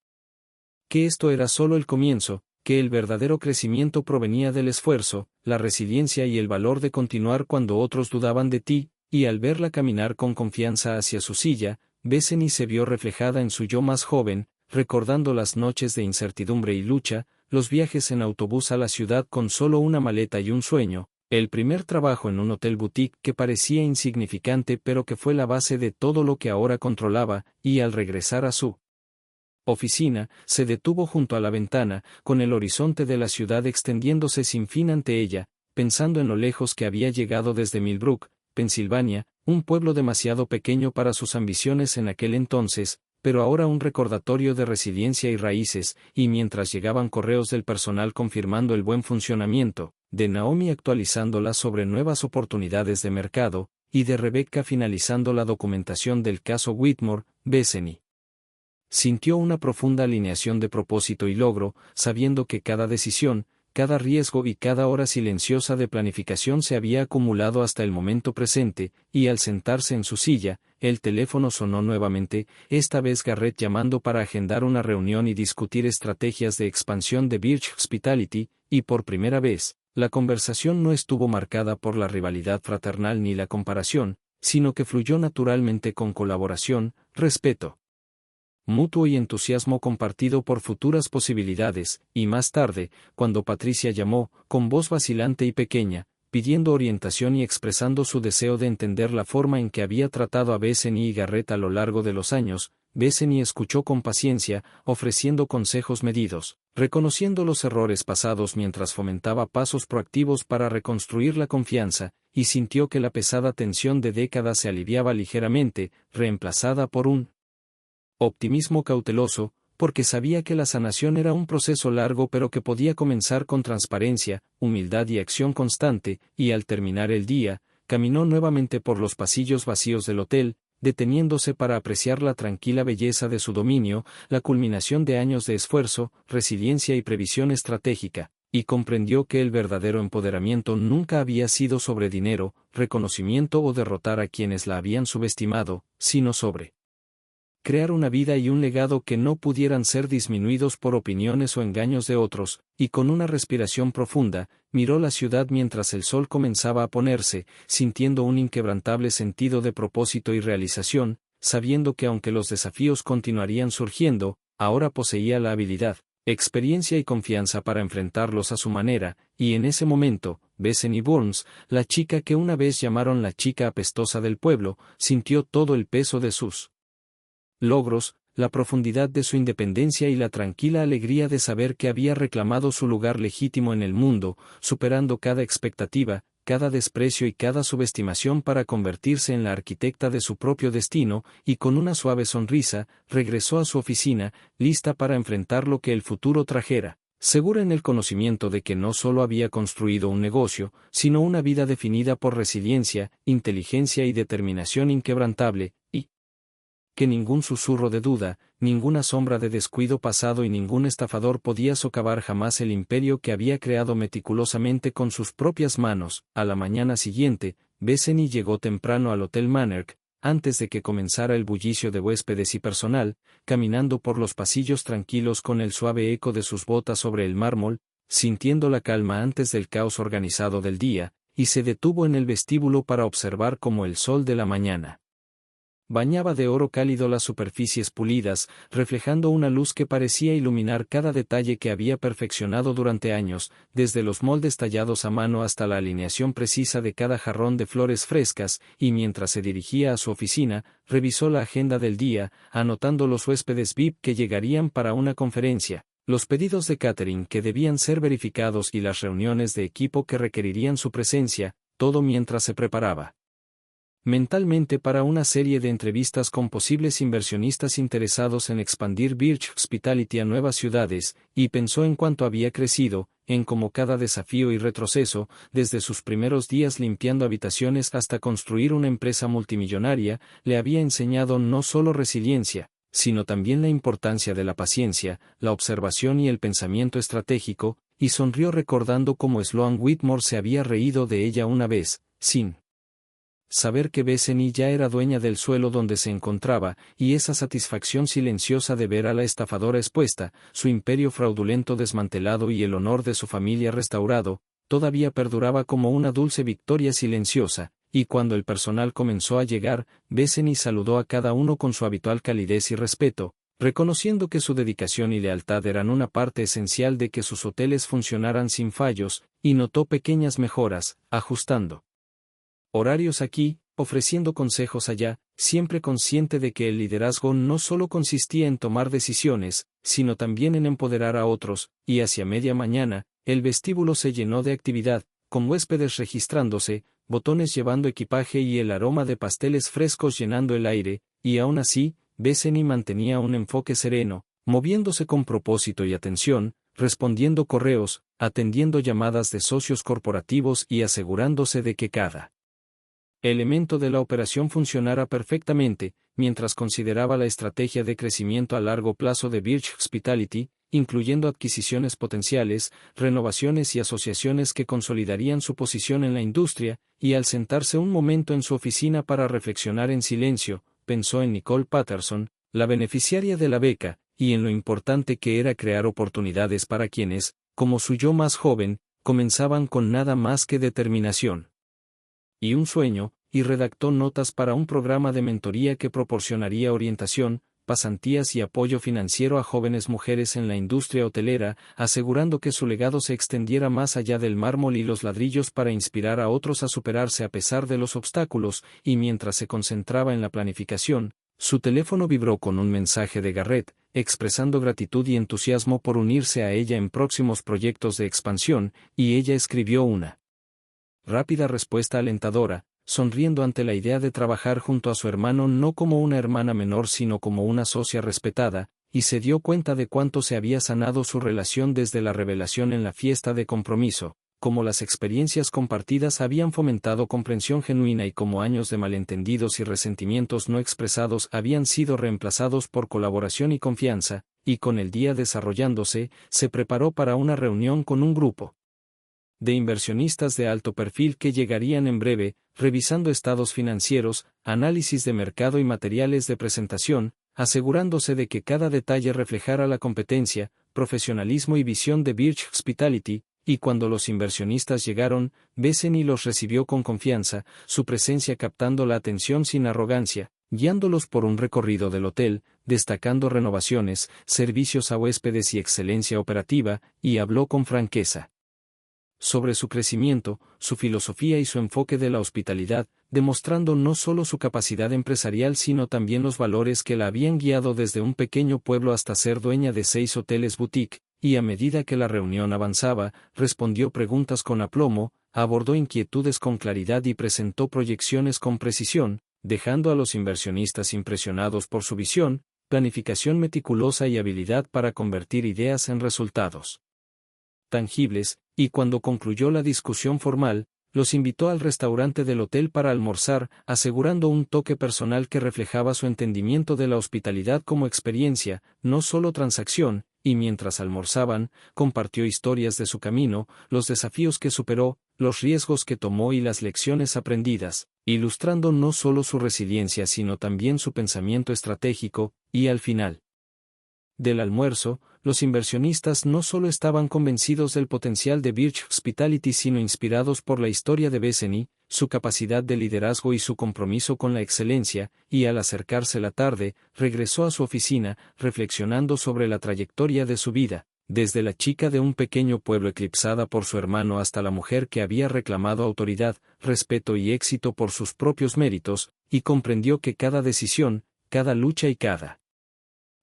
que esto era solo el comienzo, que el verdadero crecimiento provenía del esfuerzo, la resiliencia y el valor de continuar cuando otros dudaban de ti, y al verla caminar con confianza hacia su silla, Bethany se vio reflejada en su yo más joven, recordando las noches de incertidumbre y lucha, los viajes en autobús a la ciudad con solo una maleta y un sueño, el primer trabajo en un hotel boutique que parecía insignificante pero que fue la base de todo lo que ahora controlaba, y al regresar a su oficina, se detuvo junto a la ventana, con el horizonte de la ciudad extendiéndose sin fin ante ella, pensando en lo lejos que había llegado desde Millbrook, Pensilvania, un pueblo demasiado pequeño para sus ambiciones en aquel entonces, pero ahora un recordatorio de resiliencia y raíces, y mientras llegaban correos del personal confirmando el buen funcionamiento, de Naomi actualizándola sobre nuevas oportunidades de mercado, y de Rebecca finalizando la documentación del caso Whitmore, Bethany sintió una profunda alineación de propósito y logro, sabiendo que cada decisión, cada riesgo y cada hora silenciosa de planificación se había acumulado hasta el momento presente, y al sentarse en su silla, el teléfono sonó nuevamente, esta vez Garrett llamando para agendar una reunión y discutir estrategias de expansión de Birch Hospitality, y por primera vez, la conversación no estuvo marcada por la rivalidad fraternal ni la comparación, sino que fluyó naturalmente con colaboración, respeto mutuo y entusiasmo compartido por futuras posibilidades, y más tarde, cuando Patricia llamó, con voz vacilante y pequeña, pidiendo orientación y expresando su deseo de entender la forma en que había tratado a Bethany y Garrett a lo largo de los años, Bethany escuchó con paciencia, ofreciendo consejos medidos, reconociendo los errores pasados mientras fomentaba pasos proactivos para reconstruir la confianza, y sintió que la pesada tensión de décadas se aliviaba ligeramente, reemplazada por un optimismo cauteloso, porque sabía que la sanación era un proceso largo pero que podía comenzar con transparencia, humildad y acción constante, y al terminar el día, caminó nuevamente por los pasillos vacíos del hotel, deteniéndose para apreciar la tranquila belleza de su dominio, la culminación de años de esfuerzo, resiliencia y previsión estratégica, y comprendió que el verdadero empoderamiento nunca había sido sobre dinero, reconocimiento o derrotar a quienes la habían subestimado, sino sobre crear una vida y un legado que no pudieran ser disminuidos por opiniones o engaños de otros, y con una respiración profunda, miró la ciudad mientras el sol comenzaba a ponerse, sintiendo un inquebrantable sentido de propósito y realización, sabiendo que aunque los desafíos continuarían surgiendo, ahora poseía la habilidad, experiencia y confianza para enfrentarlos a su manera, y en ese momento, Bethany Burns, la chica que una vez llamaron la chica apestosa del pueblo, sintió todo el peso de sus logros, la profundidad de su independencia y la tranquila alegría de saber que había reclamado su lugar legítimo en el mundo, superando cada expectativa, cada desprecio y cada subestimación para convertirse en la arquitecta de su propio destino, y con una suave sonrisa, regresó a su oficina, lista para enfrentar lo que el futuro trajera, segura en el conocimiento de que no solo había construido un negocio, sino una vida definida por resiliencia, inteligencia y determinación inquebrantable, y que ningún susurro de duda, ninguna sombra de descuido pasado y ningún estafador podía socavar jamás el imperio que había creado meticulosamente con sus propias manos. A la mañana siguiente, Bethany llegó temprano al Hotel Monarch, antes de que comenzara el bullicio de huéspedes y personal, caminando por los pasillos tranquilos con el suave eco de sus botas sobre el mármol, sintiendo la calma antes del caos organizado del día, y se detuvo en el vestíbulo para observar cómo el sol de la mañana Bañaba de oro cálido las superficies pulidas, reflejando una luz que parecía iluminar cada detalle que había perfeccionado durante años, desde los moldes tallados a mano hasta la alineación precisa de cada jarrón de flores frescas, y mientras se dirigía a su oficina, revisó la agenda del día, anotando los huéspedes VIP que llegarían para una conferencia, los pedidos de catering que debían ser verificados y las reuniones de equipo que requerirían su presencia, todo mientras se preparaba mentalmente para una serie de entrevistas con posibles inversionistas interesados en expandir Birch Hospitality a nuevas ciudades, y pensó en cuánto había crecido, en cómo cada desafío y retroceso, desde sus primeros días limpiando habitaciones hasta construir una empresa multimillonaria, le había enseñado no solo resiliencia, sino también la importancia de la paciencia, la observación y el pensamiento estratégico, y sonrió recordando cómo Sloan Whitmore se había reído de ella una vez, sin saber que Bethany ya era dueña del suelo donde se encontraba, y esa satisfacción silenciosa de ver a la estafadora expuesta, su imperio fraudulento desmantelado y el honor de su familia restaurado, todavía perduraba como una dulce victoria silenciosa, y cuando el personal comenzó a llegar, Bethany saludó a cada uno con su habitual calidez y respeto, reconociendo que su dedicación y lealtad eran una parte esencial de que sus hoteles funcionaran sin fallos, y notó pequeñas mejoras, ajustando horarios aquí, ofreciendo consejos allá, siempre consciente de que el liderazgo no solo consistía en tomar decisiones, sino también en empoderar a otros, y hacia media mañana, el vestíbulo se llenó de actividad, con huéspedes registrándose, botones llevando equipaje y el aroma de pasteles frescos llenando el aire, y aún así, Bethany mantenía un enfoque sereno, moviéndose con propósito y atención, respondiendo correos, atendiendo llamadas de socios corporativos y asegurándose de que cada elemento de la operación funcionara perfectamente, mientras consideraba la estrategia de crecimiento a largo plazo de Birch Hospitality, incluyendo adquisiciones potenciales, renovaciones y asociaciones que consolidarían su posición en la industria, y al sentarse un momento en su oficina para reflexionar en silencio, pensó en Nicole Patterson, la beneficiaria de la beca, y en lo importante que era crear oportunidades para quienes, como su yo más joven, comenzaban con nada más que determinación y un sueño, y redactó notas para un programa de mentoría que proporcionaría orientación, pasantías y apoyo financiero a jóvenes mujeres en la industria hotelera, asegurando que su legado se extendiera más allá del mármol y los ladrillos para inspirar a otros a superarse a pesar de los obstáculos, y mientras se concentraba en la planificación, su teléfono vibró con un mensaje de Garrett, expresando gratitud y entusiasmo por unirse a ella en próximos proyectos de expansión, y ella escribió una rápida respuesta alentadora, sonriendo ante la idea de trabajar junto a su hermano no como una hermana menor sino como una socia respetada, y se dio cuenta de cuánto se había sanado su relación desde la revelación en la fiesta de compromiso, como las experiencias compartidas habían fomentado comprensión genuina y como años de malentendidos y resentimientos no expresados habían sido reemplazados por colaboración y confianza, y con el día desarrollándose, se preparó para una reunión con un grupo de inversionistas de alto perfil que llegarían en breve, revisando estados financieros, análisis de mercado y materiales de presentación, asegurándose de que cada detalle reflejara la competencia, profesionalismo y visión de Birch Hospitality, y cuando los inversionistas llegaron, Bethany los recibió con confianza, su presencia captando la atención sin arrogancia, guiándolos por un recorrido del hotel, destacando renovaciones, servicios a huéspedes y excelencia operativa, y habló con franqueza sobre su crecimiento, su filosofía y su enfoque de la hospitalidad, demostrando no solo su capacidad empresarial sino también los valores que la habían guiado desde un pequeño pueblo hasta ser dueña de 6 hoteles boutique, y a medida que la reunión avanzaba, respondió preguntas con aplomo, abordó inquietudes con claridad y presentó proyecciones con precisión, dejando a los inversionistas impresionados por su visión, planificación meticulosa y habilidad para convertir ideas en resultados tangibles, y cuando concluyó la discusión formal, los invitó al restaurante del hotel para almorzar, asegurando un toque personal que reflejaba su entendimiento de la hospitalidad como experiencia, no solo transacción, y mientras almorzaban, compartió historias de su camino, los desafíos que superó, los riesgos que tomó y las lecciones aprendidas, ilustrando no solo su resiliencia sino también su pensamiento estratégico, y al final del almuerzo, los inversionistas no solo estaban convencidos del potencial de Birch Hospitality sino inspirados por la historia de Bethany, su capacidad de liderazgo y su compromiso con la excelencia, y al acercarse la tarde, regresó a su oficina, reflexionando sobre la trayectoria de su vida, desde la chica de un pequeño pueblo eclipsada por su hermano hasta la mujer que había reclamado autoridad, respeto y éxito por sus propios méritos, y comprendió que cada decisión, cada lucha y cada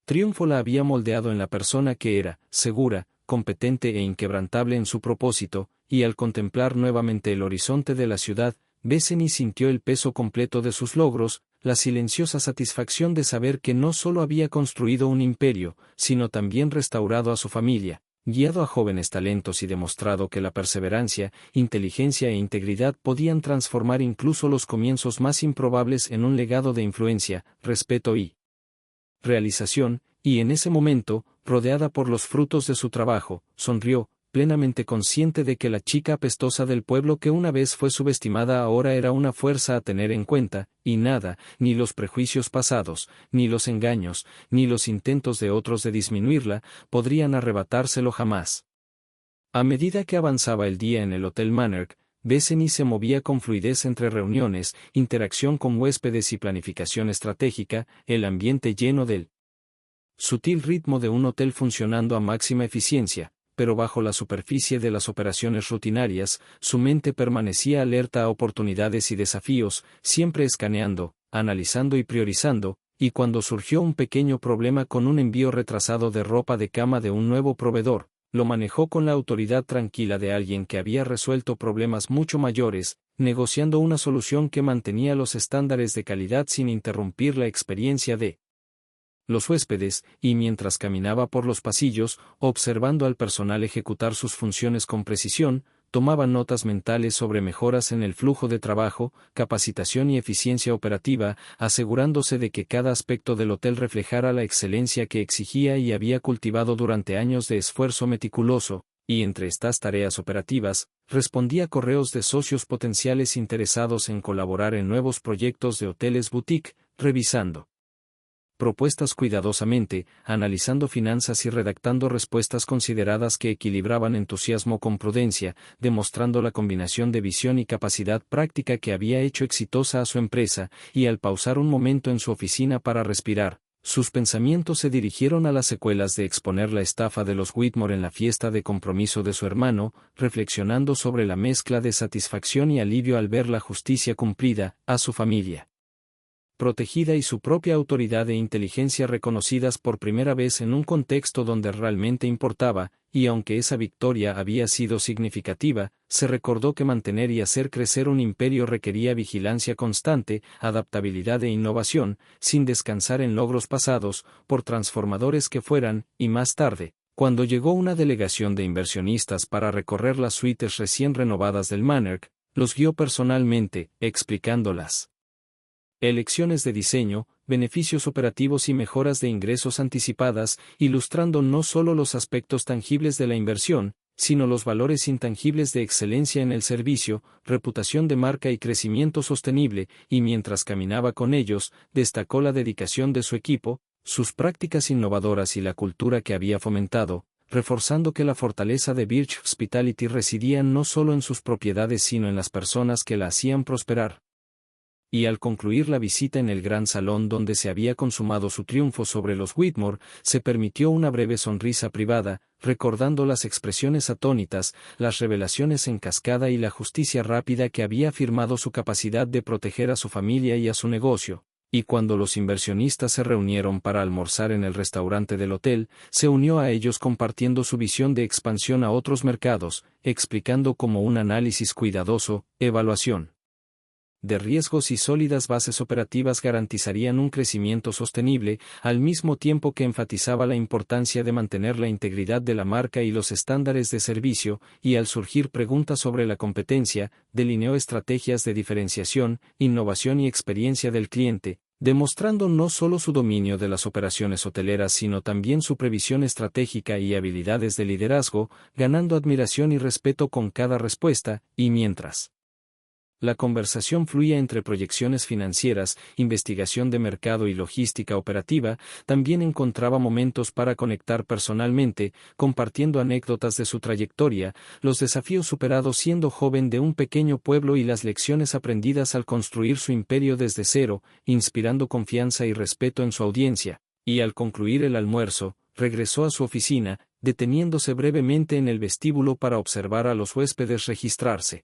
triunfo la había moldeado en la persona que era, segura, competente e inquebrantable en su propósito, y al contemplar nuevamente el horizonte de la ciudad, Bethany sintió el peso completo de sus logros, la silenciosa satisfacción de saber que no solo había construido un imperio, sino también restaurado a su familia, guiado a jóvenes talentos y demostrado que la perseverancia, inteligencia e integridad podían transformar incluso los comienzos más improbables en un legado de influencia, respeto y realización, y en ese momento, rodeada por los frutos de su trabajo, sonrió, plenamente consciente de que la chica apestosa del pueblo que una vez fue subestimada ahora era una fuerza a tener en cuenta, y nada, ni los prejuicios pasados, ni los engaños, ni los intentos de otros de disminuirla, podrían arrebatárselo jamás. A medida que avanzaba el día en el Hotel Monarch, Bethany se movía con fluidez entre reuniones, interacción con huéspedes y planificación estratégica, el ambiente lleno del sutil ritmo de un hotel funcionando a máxima eficiencia, pero bajo la superficie de las operaciones rutinarias, su mente permanecía alerta a oportunidades y desafíos, siempre escaneando, analizando y priorizando, y cuando surgió un pequeño problema con un envío retrasado de ropa de cama de un nuevo proveedor, lo manejó con la autoridad tranquila de alguien que había resuelto problemas mucho mayores, negociando una solución que mantenía los estándares de calidad sin interrumpir la experiencia de los huéspedes, y mientras caminaba por los pasillos, observando al personal ejecutar sus funciones con precisión, tomaba notas mentales sobre mejoras en el flujo de trabajo, capacitación y eficiencia operativa, asegurándose de que cada aspecto del hotel reflejara la excelencia que exigía y había cultivado durante años de esfuerzo meticuloso, y entre estas tareas operativas, respondía a correos de socios potenciales interesados en colaborar en nuevos proyectos de hoteles boutique, revisando propuestas cuidadosamente, analizando finanzas y redactando respuestas consideradas que equilibraban entusiasmo con prudencia, demostrando la combinación de visión y capacidad práctica que había hecho exitosa a su empresa, y al pausar un momento en su oficina para respirar, sus pensamientos se dirigieron a las secuelas de exponer la estafa de los Whitmore en la fiesta de compromiso de su hermano, reflexionando sobre la mezcla de satisfacción y alivio al ver la justicia cumplida, a su familia protegida y su propia autoridad e inteligencia reconocidas por primera vez en un contexto donde realmente importaba, y aunque esa victoria había sido significativa, se recordó que mantener y hacer crecer un imperio requería vigilancia constante, adaptabilidad e innovación, sin descansar en logros pasados, por transformadores que fueran, y más tarde, cuando llegó una delegación de inversionistas para recorrer las suites recién renovadas del Monarch, los guió personalmente, explicándolas elecciones de diseño, beneficios operativos y mejoras de ingresos anticipadas, ilustrando no solo los aspectos tangibles de la inversión, sino los valores intangibles de excelencia en el servicio, reputación de marca y crecimiento sostenible, y mientras caminaba con ellos, destacó la dedicación de su equipo, sus prácticas innovadoras y la cultura que había fomentado, reforzando que la fortaleza de Birch Hospitality residía no solo en sus propiedades sino en las personas que la hacían prosperar. Y al concluir la visita en el gran salón donde se había consumado su triunfo sobre los Whitmore, se permitió una breve sonrisa privada, recordando las expresiones atónitas, las revelaciones en cascada y la justicia rápida que había afirmado su capacidad de proteger a su familia y a su negocio. Y cuando los inversionistas se reunieron para almorzar en el restaurante del hotel, se unió a ellos compartiendo su visión de expansión a otros mercados, explicando cómo un análisis cuidadoso, evaluación de riesgos y sólidas bases operativas garantizarían un crecimiento sostenible, al mismo tiempo que enfatizaba la importancia de mantener la integridad de la marca y los estándares de servicio, y al surgir preguntas sobre la competencia, delineó estrategias de diferenciación, innovación y experiencia del cliente, demostrando no solo su dominio de las operaciones hoteleras sino también su previsión estratégica y habilidades de liderazgo, ganando admiración y respeto con cada respuesta, y mientras La conversación fluía entre proyecciones financieras, investigación de mercado y logística operativa. También encontraba momentos para conectar personalmente, compartiendo anécdotas de su trayectoria, los desafíos superados siendo joven de un pequeño pueblo y las lecciones aprendidas al construir su imperio desde cero, inspirando confianza y respeto en su audiencia. Y al concluir el almuerzo, regresó a su oficina, deteniéndose brevemente en el vestíbulo para observar a los huéspedes registrarse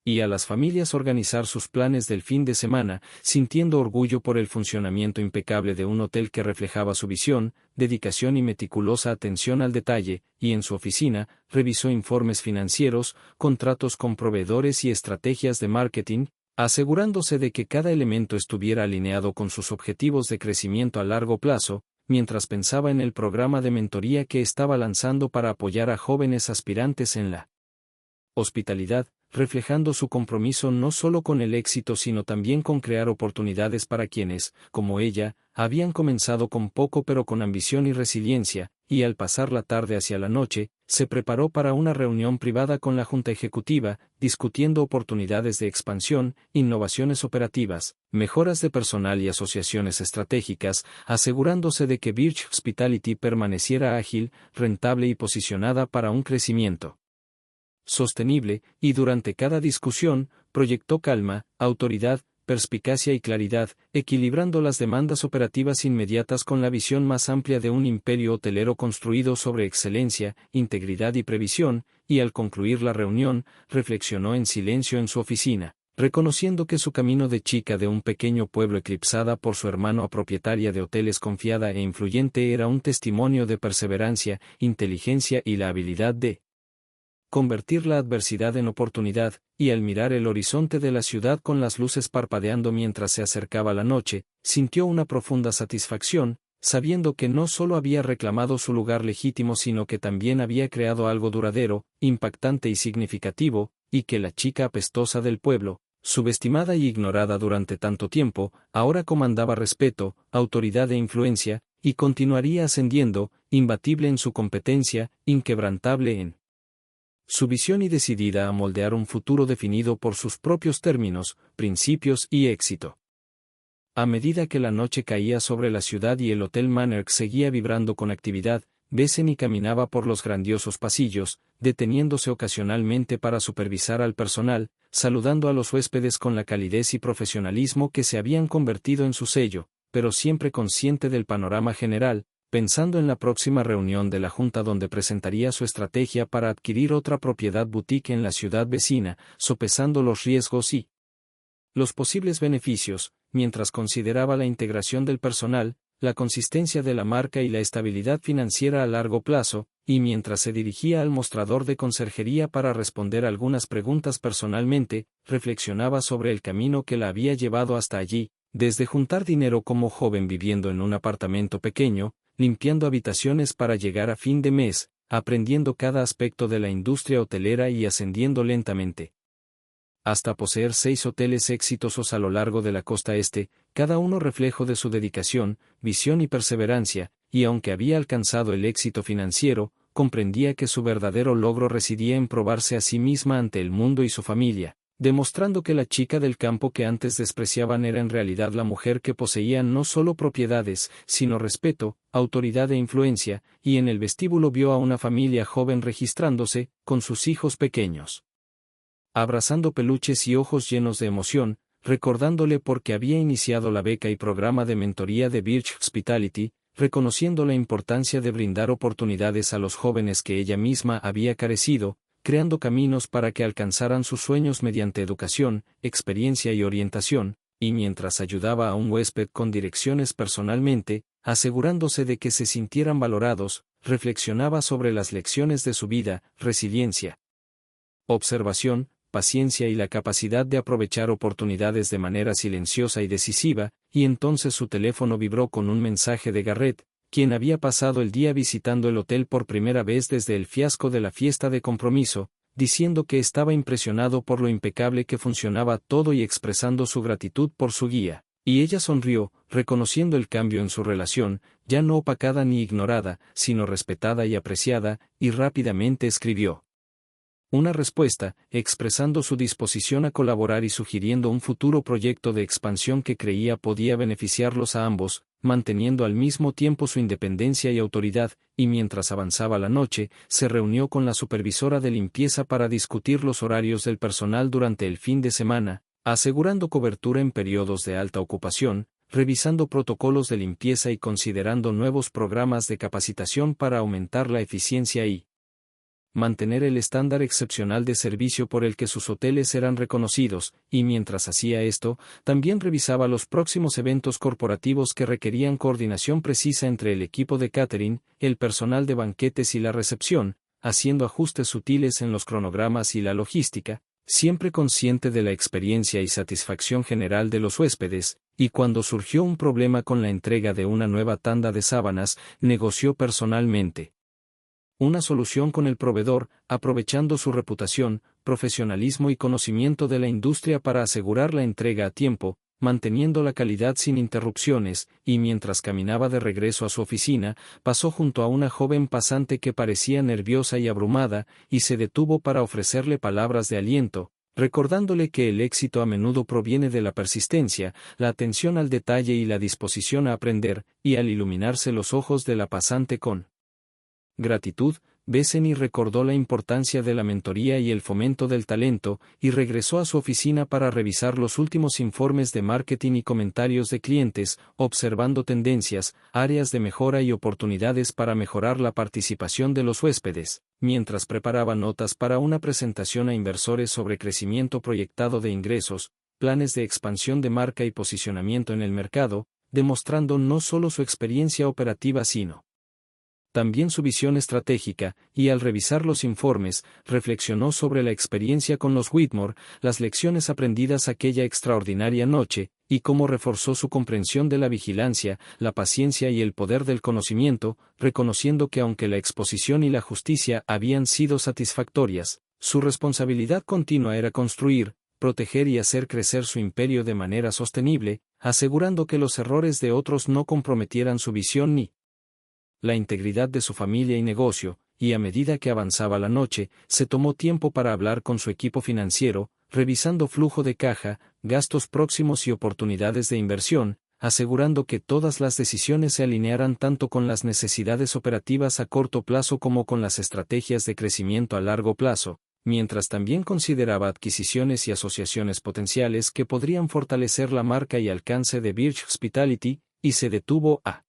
y a las familias organizar sus planes del fin de semana, sintiendo orgullo por el funcionamiento impecable de un hotel que reflejaba su visión, dedicación y meticulosa atención al detalle. Y en su oficina, revisó informes financieros, contratos con proveedores y estrategias de marketing, asegurándose de que cada elemento estuviera alineado con sus objetivos de crecimiento a largo plazo, mientras pensaba en el programa de mentoría que estaba lanzando para apoyar a jóvenes aspirantes en la hospitalidad, reflejando su compromiso no solo con el éxito sino también con crear oportunidades para quienes, como ella, habían comenzado con poco pero con ambición y resiliencia. Y al pasar la tarde hacia la noche, se preparó para una reunión privada con la junta ejecutiva, discutiendo oportunidades de expansión, innovaciones operativas, mejoras de personal y asociaciones estratégicas, asegurándose de que Birch Hospitality permaneciera ágil, rentable y posicionada para un crecimiento sostenible. Y durante cada discusión, proyectó calma, autoridad, perspicacia y claridad, equilibrando las demandas operativas inmediatas con la visión más amplia de un imperio hotelero construido sobre excelencia, integridad y previsión. Y al concluir la reunión, reflexionó en silencio en su oficina, reconociendo que su camino de chica de un pequeño pueblo eclipsada por su hermano a propietaria de hoteles confiada e influyente era un testimonio de perseverancia, inteligencia y la habilidad de convertir la adversidad en oportunidad. Y al mirar el horizonte de la ciudad con las luces parpadeando mientras se acercaba la noche, sintió una profunda satisfacción, sabiendo que no solo había reclamado su lugar legítimo sino que también había creado algo duradero, impactante y significativo. Y que la chica apestosa del pueblo, subestimada y ignorada durante tanto tiempo, ahora comandaba respeto, autoridad e influencia, y continuaría ascendiendo, imbatible en su competencia, inquebrantable en su visión y decidida a moldear un futuro definido por sus propios términos, principios y éxito. A medida que la noche caía sobre la ciudad y el Hotel Monarch seguía vibrando con actividad, Besseny caminaba por los grandiosos pasillos, deteniéndose ocasionalmente para supervisar al personal, saludando a los huéspedes con la calidez y profesionalismo que se habían convertido en su sello, pero siempre consciente del panorama general, pensando en la próxima reunión de la junta donde presentaría su estrategia para adquirir otra propiedad boutique en la ciudad vecina, sopesando los riesgos y los posibles beneficios, mientras consideraba la integración del personal, la consistencia de la marca y la estabilidad financiera a largo plazo. Y mientras se dirigía al mostrador de conserjería para responder algunas preguntas personalmente, reflexionaba sobre el camino que la había llevado hasta allí, desde juntar dinero como joven viviendo en un apartamento pequeño, limpiando habitaciones para llegar a fin de mes, aprendiendo cada aspecto de la industria hotelera y ascendiendo lentamente, hasta poseer 6 hoteles exitosos a lo largo de la costa este, cada uno reflejo de su dedicación, visión y perseverancia. Y aunque había alcanzado el éxito financiero, comprendía que su verdadero logro residía en probarse a sí misma ante el mundo y su familia, demostrando que la chica del campo que antes despreciaban era en realidad la mujer que poseía no solo propiedades, sino respeto, autoridad e influencia. Y en el vestíbulo vio a una familia joven registrándose, con sus hijos pequeños abrazando peluches y ojos llenos de emoción, recordándole por qué había iniciado la beca y programa de mentoría de Birch Hospitality, reconociendo la importancia de brindar oportunidades a los jóvenes que ella misma había carecido, creando caminos para que alcanzaran sus sueños mediante educación, experiencia y orientación. Y mientras ayudaba a un huésped con direcciones personalmente, asegurándose de que se sintieran valorados, reflexionaba sobre las lecciones de su vida, resiliencia, observación, paciencia y la capacidad de aprovechar oportunidades de manera silenciosa y decisiva. Y entonces su teléfono vibró con un mensaje de Garrett, quien había pasado el día visitando el hotel por primera vez desde el fiasco de la fiesta de compromiso, diciendo que estaba impresionado por lo impecable que funcionaba todo y expresando su gratitud por su guía. Y ella sonrió, reconociendo el cambio en su relación, ya no opacada ni ignorada, sino respetada y apreciada, y rápidamente escribió: Una respuesta, expresando su disposición a colaborar y sugiriendo un futuro proyecto de expansión que creía podía beneficiarlos a ambos, manteniendo al mismo tiempo su independencia y autoridad, y mientras avanzaba la noche, se reunió con la supervisora de limpieza para discutir los horarios del personal durante el fin de semana, asegurando cobertura en periodos de alta ocupación, revisando protocolos de limpieza y considerando nuevos programas de capacitación para aumentar la eficiencia y mantener el estándar excepcional de servicio por el que sus hoteles eran reconocidos, y mientras hacía esto, también revisaba los próximos eventos corporativos que requerían coordinación precisa entre el equipo de catering, el personal de banquetes y la recepción, haciendo ajustes sutiles en los cronogramas y la logística, siempre consciente de la experiencia y satisfacción general de los huéspedes, y cuando surgió un problema con la entrega de una nueva tanda de sábanas, negoció personalmente una solución con el proveedor, aprovechando su reputación, profesionalismo y conocimiento de la industria para asegurar la entrega a tiempo, manteniendo la calidad sin interrupciones, y mientras caminaba de regreso a su oficina, pasó junto a una joven pasante que parecía nerviosa y abrumada, y se detuvo para ofrecerle palabras de aliento, recordándole que el éxito a menudo proviene de la persistencia, la atención al detalle y la disposición a aprender, y al iluminarse los ojos de la pasante con gratitud, Bethany recordó la importancia de la mentoría y el fomento del talento, y regresó a su oficina para revisar los últimos informes de marketing y comentarios de clientes, observando tendencias, áreas de mejora y oportunidades para mejorar la participación de los huéspedes, mientras preparaba notas para una presentación a inversores sobre crecimiento proyectado de ingresos, planes de expansión de marca y posicionamiento en el mercado, demostrando no solo su experiencia operativa sino también su visión estratégica, y al revisar los informes, reflexionó sobre la experiencia con los Whitmore, las lecciones aprendidas aquella extraordinaria noche, y cómo reforzó su comprensión de la vigilancia, la paciencia y el poder del conocimiento, reconociendo que aunque la exposición y la justicia habían sido satisfactorias, su responsabilidad continua era construir, proteger y hacer crecer su imperio de manera sostenible, asegurando que los errores de otros no comprometieran su visión ni la integridad de su familia y negocio, y a medida que avanzaba la noche, se tomó tiempo para hablar con su equipo financiero, revisando flujo de caja, gastos próximos y oportunidades de inversión, asegurando que todas las decisiones se alinearan tanto con las necesidades operativas a corto plazo como con las estrategias de crecimiento a largo plazo, mientras también consideraba adquisiciones y asociaciones potenciales que podrían fortalecer la marca y alcance de Birch Hospitality, y se detuvo a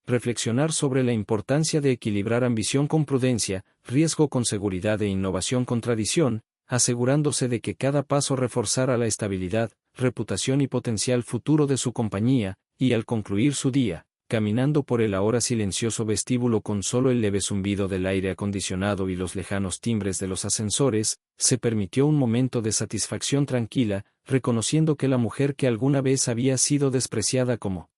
reflexionar sobre la importancia de equilibrar ambición con prudencia, riesgo con seguridad e innovación con tradición, asegurándose de que cada paso reforzara la estabilidad, reputación y potencial futuro de su compañía, y al concluir su día, caminando por el ahora silencioso vestíbulo con solo el leve zumbido del aire acondicionado y los lejanos timbres de los ascensores, se permitió un momento de satisfacción tranquila, reconociendo que la mujer que alguna vez había sido despreciada como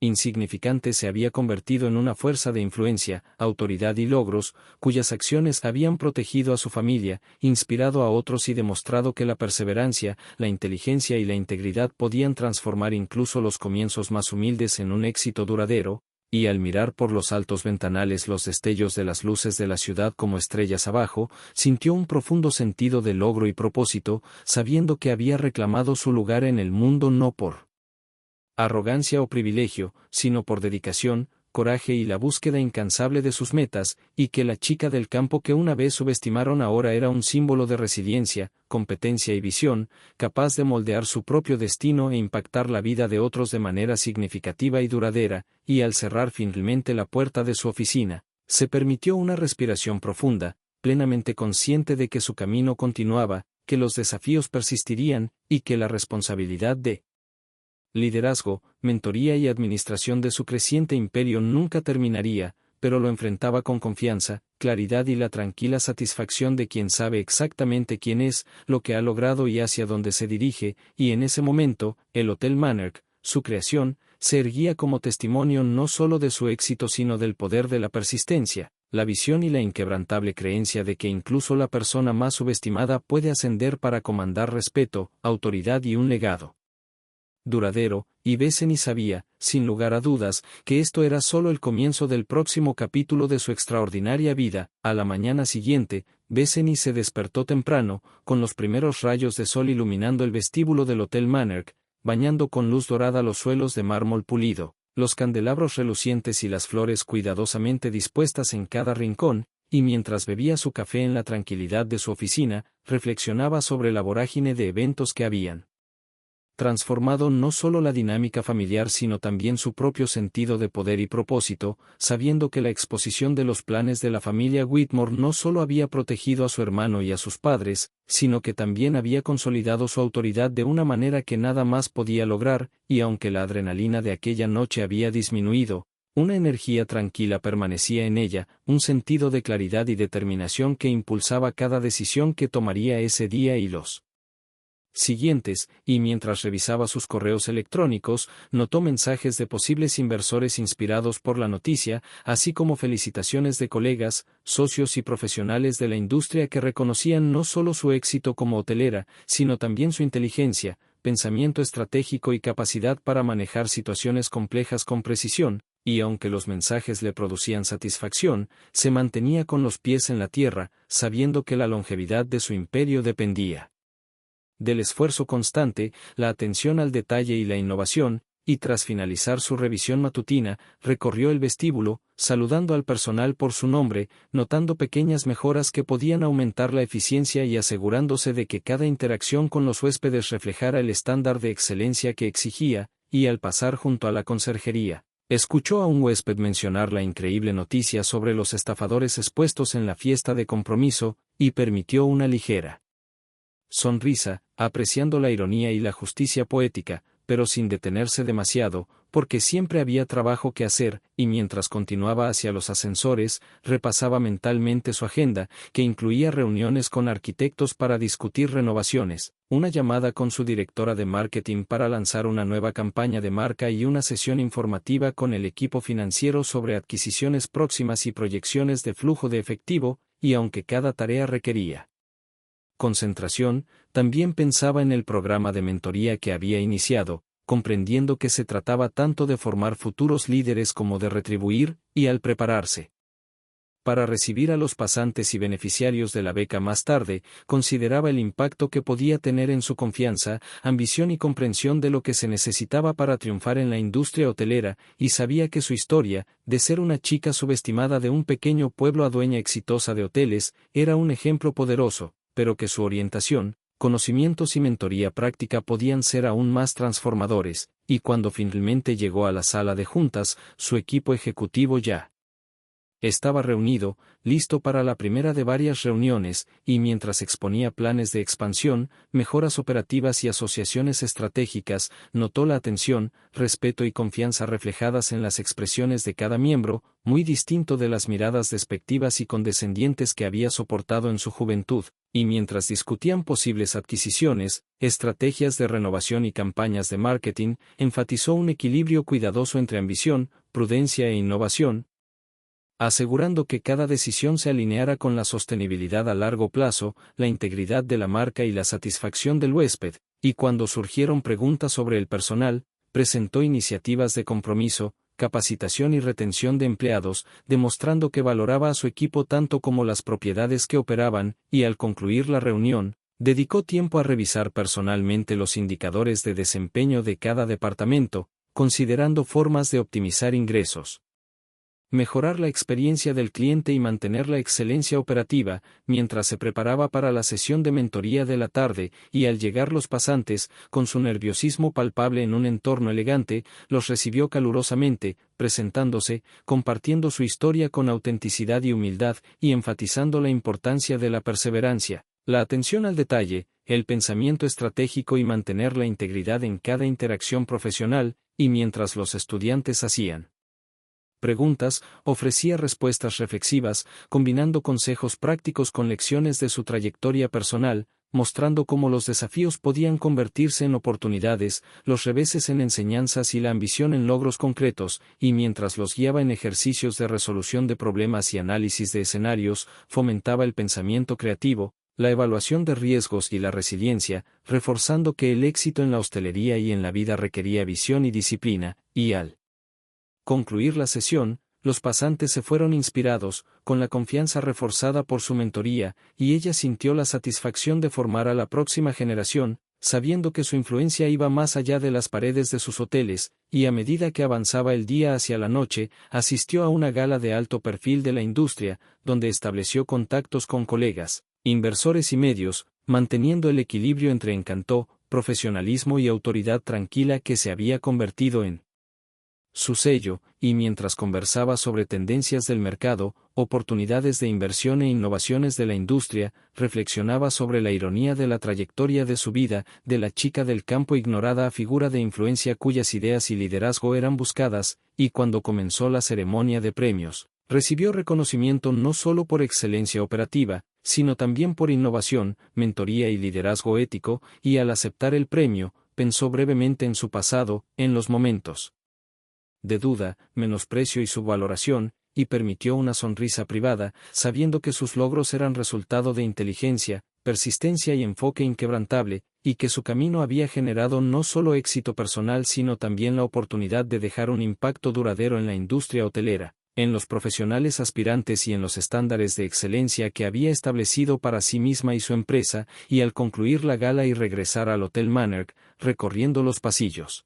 insignificante se había convertido en una fuerza de influencia, autoridad y logros, cuyas acciones habían protegido a su familia, inspirado a otros y demostrado que la perseverancia, la inteligencia y la integridad podían transformar incluso los comienzos más humildes en un éxito duradero, y al mirar por los altos ventanales los destellos de las luces de la ciudad como estrellas abajo, sintió un profundo sentido de logro y propósito, sabiendo que había reclamado su lugar en el mundo no por arrogancia o privilegio, sino por dedicación, coraje y la búsqueda incansable de sus metas, y que la chica del campo que una vez subestimaron ahora era un símbolo de resiliencia, competencia y visión, capaz de moldear su propio destino e impactar la vida de otros de manera significativa y duradera, y al cerrar finalmente la puerta de su oficina, se permitió una respiración profunda, plenamente consciente de que su camino continuaba, que los desafíos persistirían, y que la responsabilidad de liderazgo, mentoría y administración de su creciente imperio nunca terminaría, pero lo enfrentaba con confianza, claridad y la tranquila satisfacción de quien sabe exactamente quién es, lo que ha logrado y hacia dónde se dirige, y en ese momento, el Hotel Monarch, su creación, se erguía como testimonio no solo de su éxito sino del poder de la persistencia, la visión y la inquebrantable creencia de que incluso la persona más subestimada puede ascender para comandar respeto, autoridad y un legado. duradero, y Bethany sabía, sin lugar a dudas, que esto era solo el comienzo del próximo capítulo de su extraordinaria vida. A la mañana siguiente, Bethany se despertó temprano, con los primeros rayos de sol iluminando el vestíbulo del Hotel Monarch, bañando con luz dorada los suelos de mármol pulido, los candelabros relucientes y las flores cuidadosamente dispuestas en cada rincón, y mientras bebía su café en la tranquilidad de su oficina, reflexionaba sobre la vorágine de eventos que habían transformado no solo la dinámica familiar sino también su propio sentido de poder y propósito, sabiendo que la exposición de los planes de la familia Whitmore no solo había protegido a su hermano y a sus padres, sino que también había consolidado su autoridad de una manera que nada más podía lograr, y aunque la adrenalina de aquella noche había disminuido, una energía tranquila permanecía en ella, un sentido de claridad y determinación que impulsaba cada decisión que tomaría ese día y los siguientes, y mientras revisaba sus correos electrónicos, notó mensajes de posibles inversores inspirados por la noticia, así como felicitaciones de colegas, socios y profesionales de la industria que reconocían no solo su éxito como hotelera, sino también su inteligencia, pensamiento estratégico y capacidad para manejar situaciones complejas con precisión, y aunque los mensajes le producían satisfacción, se mantenía con los pies en la tierra, sabiendo que la longevidad de su imperio dependía del esfuerzo constante, la atención al detalle y la innovación, y tras finalizar su revisión matutina, recorrió el vestíbulo, saludando al personal por su nombre, notando pequeñas mejoras que podían aumentar la eficiencia y asegurándose de que cada interacción con los huéspedes reflejara el estándar de excelencia que exigía, y al pasar junto a la conserjería, escuchó a un huésped mencionar la increíble noticia sobre los estafadores expuestos en la fiesta de compromiso, y permitió una ligera sonrisa, apreciando la ironía y la justicia poética, pero sin detenerse demasiado, porque siempre había trabajo que hacer, y mientras continuaba hacia los ascensores, repasaba mentalmente su agenda, que incluía reuniones con arquitectos para discutir renovaciones, una llamada con su directora de marketing para lanzar una nueva campaña de marca y una sesión informativa con el equipo financiero sobre adquisiciones próximas y proyecciones de flujo de efectivo, y aunque cada tarea requería concentración, también pensaba en el programa de mentoría que había iniciado, comprendiendo que se trataba tanto de formar futuros líderes como de retribuir, y al prepararse para recibir a los pasantes y beneficiarios de la beca más tarde, consideraba el impacto que podía tener en su confianza, ambición y comprensión de lo que se necesitaba para triunfar en la industria hotelera, y sabía que su historia, de ser una chica subestimada de un pequeño pueblo a dueña exitosa de hoteles, era un ejemplo poderoso, pero que su orientación, conocimientos y mentoría práctica podían ser aún más transformadores, y cuando finalmente llegó a la sala de juntas, su equipo ejecutivo ya estaba reunido, listo para la primera de varias reuniones, y mientras exponía planes de expansión, mejoras operativas y asociaciones estratégicas, notó la atención, respeto y confianza reflejadas en las expresiones de cada miembro, muy distinto de las miradas despectivas y condescendientes que había soportado en su juventud, y mientras discutían posibles adquisiciones, estrategias de renovación y campañas de marketing, enfatizó un equilibrio cuidadoso entre ambición, prudencia e innovación, asegurando que cada decisión se alineara con la sostenibilidad a largo plazo, la integridad de la marca y la satisfacción del huésped, y cuando surgieron preguntas sobre el personal, presentó iniciativas de compromiso, capacitación y retención de empleados, demostrando que valoraba a su equipo tanto como las propiedades que operaban, y al concluir la reunión, dedicó tiempo a revisar personalmente los indicadores de desempeño de cada departamento, considerando formas de optimizar ingresos, mejorar la experiencia del cliente y mantener la excelencia operativa, mientras se preparaba para la sesión de mentoría de la tarde, y al llegar los pasantes, con su nerviosismo palpable en un entorno elegante, los recibió calurosamente, presentándose, compartiendo su historia con autenticidad y humildad, y enfatizando la importancia de la perseverancia, la atención al detalle, el pensamiento estratégico y mantener la integridad en cada interacción profesional, y mientras los estudiantes hacían preguntas, ofrecía respuestas reflexivas, combinando consejos prácticos con lecciones de su trayectoria personal, mostrando cómo los desafíos podían convertirse en oportunidades, los reveses en enseñanzas y la ambición en logros concretos, y mientras los guiaba en ejercicios de resolución de problemas y análisis de escenarios, fomentaba el pensamiento creativo, La evaluación de riesgos y la resiliencia, reforzando que el éxito en la hostelería y en la vida requería visión y disciplina, y al concluir la sesión, los pasantes se fueron inspirados, con la confianza reforzada por su mentoría, y ella sintió la satisfacción de formar a la próxima generación, sabiendo que su influencia iba más allá de las paredes de sus hoteles, y a medida que avanzaba el día hacia la noche, asistió a una gala de alto perfil de la industria, donde estableció contactos con colegas, inversores y medios, manteniendo el equilibrio entre encanto, profesionalismo y autoridad tranquila que se había convertido en su sello, y mientras conversaba sobre tendencias del mercado, oportunidades de inversión e innovaciones de la industria, reflexionaba sobre la ironía de la trayectoria de su vida, de la chica del campo ignorada a figura de influencia cuyas ideas y liderazgo eran buscadas, y cuando comenzó la ceremonia de premios, recibió reconocimiento no solo por excelencia operativa, sino también por innovación, mentoría y liderazgo ético, y al aceptar el premio, pensó brevemente en su pasado, en los momentos de duda, menosprecio y subvaloración, y permitió una sonrisa privada, sabiendo que sus logros eran resultado de inteligencia, persistencia y enfoque inquebrantable, y que su camino había generado no solo éxito personal sino también la oportunidad de dejar un impacto duradero en la industria hotelera, en los profesionales aspirantes y en los estándares de excelencia que había establecido para sí misma y su empresa, y al concluir la gala y regresar al Hotel Monarch, recorriendo los pasillos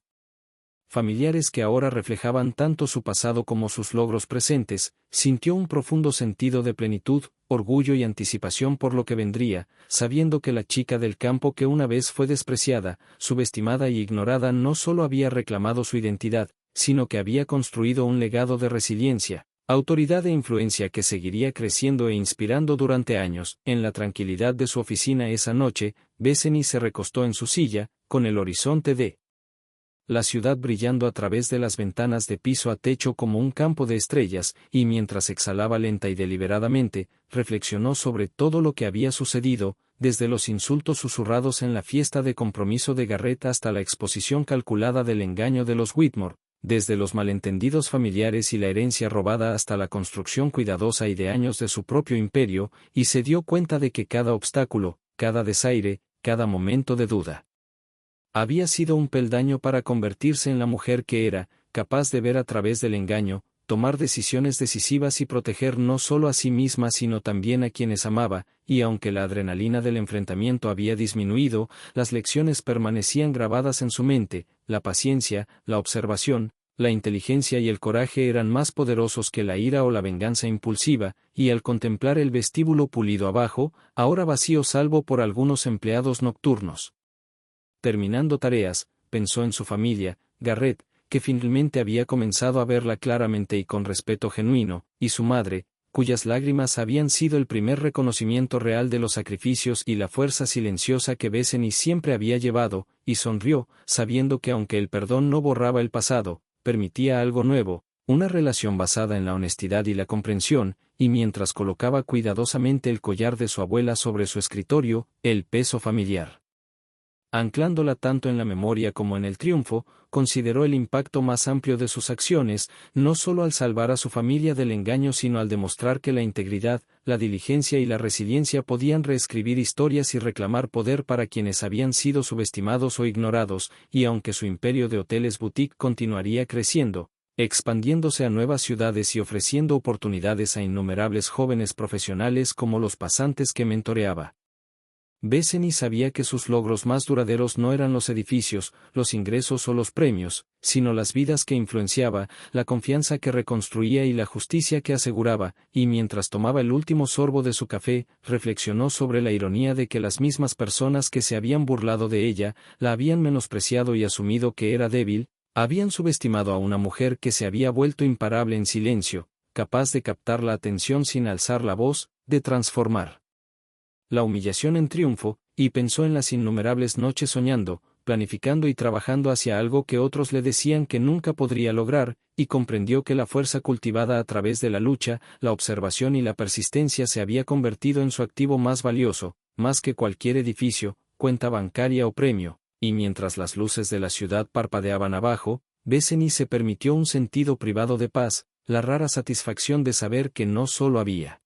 familiares que ahora reflejaban tanto su pasado como sus logros presentes, sintió un profundo sentido de plenitud, orgullo y anticipación por lo que vendría, sabiendo que la chica del campo que una vez fue despreciada, subestimada y ignorada no solo había reclamado su identidad, sino que había construido un legado de resiliencia, autoridad e influencia que seguiría creciendo e inspirando durante años. En la tranquilidad de su oficina esa noche, Bethany se recostó en su silla, con el horizonte de la ciudad brillando a través de las ventanas de piso a techo como un campo de estrellas, y mientras exhalaba lenta y deliberadamente, reflexionó sobre todo lo que había sucedido, desde los insultos susurrados en la fiesta de compromiso de Garrett hasta la exposición calculada del engaño de los Whitmore, desde los malentendidos familiares y la herencia robada hasta la construcción cuidadosa y de años de su propio imperio, y se dio cuenta de que cada obstáculo, cada desaire, cada momento de duda, había sido un peldaño para convertirse en la mujer que era, capaz de ver a través del engaño, tomar decisiones decisivas y proteger no solo a sí misma sino también a quienes amaba, y aunque la adrenalina del enfrentamiento había disminuido, las lecciones permanecían grabadas en su mente, la paciencia, la observación, la inteligencia y el coraje eran más poderosos que la ira o la venganza impulsiva, y al contemplar el vestíbulo pulido abajo, ahora vacío salvo por algunos empleados nocturnos, terminando tareas, pensó en su familia, Garrett, que finalmente había comenzado a verla claramente y con respeto genuino, y su madre, cuyas lágrimas habían sido el primer reconocimiento real de los sacrificios y la fuerza silenciosa que Bethany siempre había llevado, y sonrió, sabiendo que aunque el perdón no borraba el pasado, permitía algo nuevo, una relación basada en la honestidad y la comprensión, y mientras colocaba cuidadosamente el collar de su abuela sobre su escritorio, el peso familiar, anclándola tanto en la memoria como en el triunfo, consideró el impacto más amplio de sus acciones, no solo al salvar a su familia del engaño sino al demostrar que la integridad, la diligencia y la resiliencia podían reescribir historias y reclamar poder para quienes habían sido subestimados o ignorados, y aunque su imperio de hoteles boutique continuaría creciendo, expandiéndose a nuevas ciudades y ofreciendo oportunidades a innumerables jóvenes profesionales como los pasantes que mentoreaba, Bethany sabía que sus logros más duraderos no eran los edificios, los ingresos o los premios, sino las vidas que influenciaba, la confianza que reconstruía y la justicia que aseguraba, y mientras tomaba el último sorbo de su café, reflexionó sobre la ironía de que las mismas personas que se habían burlado de ella, la habían menospreciado y asumido que era débil, habían subestimado a una mujer que se había vuelto imparable en silencio, capaz de captar la atención sin alzar la voz, de transformar la humillación en triunfo, y pensó en las innumerables noches soñando, planificando y trabajando hacia algo que otros le decían que nunca podría lograr, y comprendió que la fuerza cultivada a través de la lucha, la observación y la persistencia se había convertido en su activo más valioso, más que cualquier edificio, cuenta bancaria o premio, y mientras las luces de la ciudad parpadeaban abajo, Bethany se permitió un sentido privado de paz, la rara satisfacción de saber que no solo había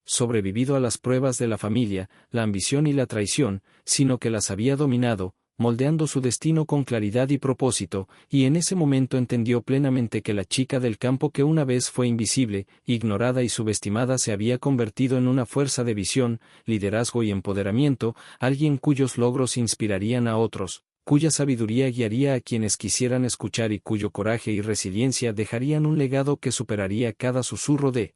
sobrevivido a las pruebas de la familia, la ambición y la traición, sino que las había dominado, moldeando su destino con claridad y propósito, y en ese momento entendió plenamente que la chica del campo que una vez fue invisible, ignorada y subestimada se había convertido en una fuerza de visión, liderazgo y empoderamiento, alguien cuyos logros inspirarían a otros, cuya sabiduría guiaría a quienes quisieran escuchar y cuyo coraje y resiliencia dejarían un legado que superaría cada susurro de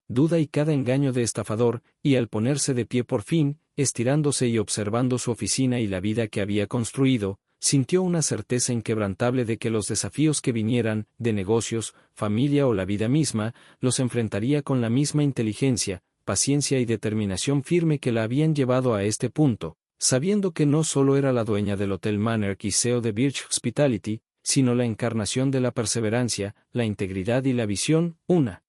duda y cada engaño de estafador, y al ponerse de pie por fin, estirándose y observando su oficina y la vida que había construido, sintió una certeza inquebrantable de que los desafíos que vinieran, de negocios, familia o la vida misma, los enfrentaría con la misma inteligencia, paciencia y determinación firme que la habían llevado a este punto, sabiendo que no solo era la dueña del Hotel Monarch y CEO de Birch Hospitality, sino la encarnación de la perseverancia, la integridad y la visión, una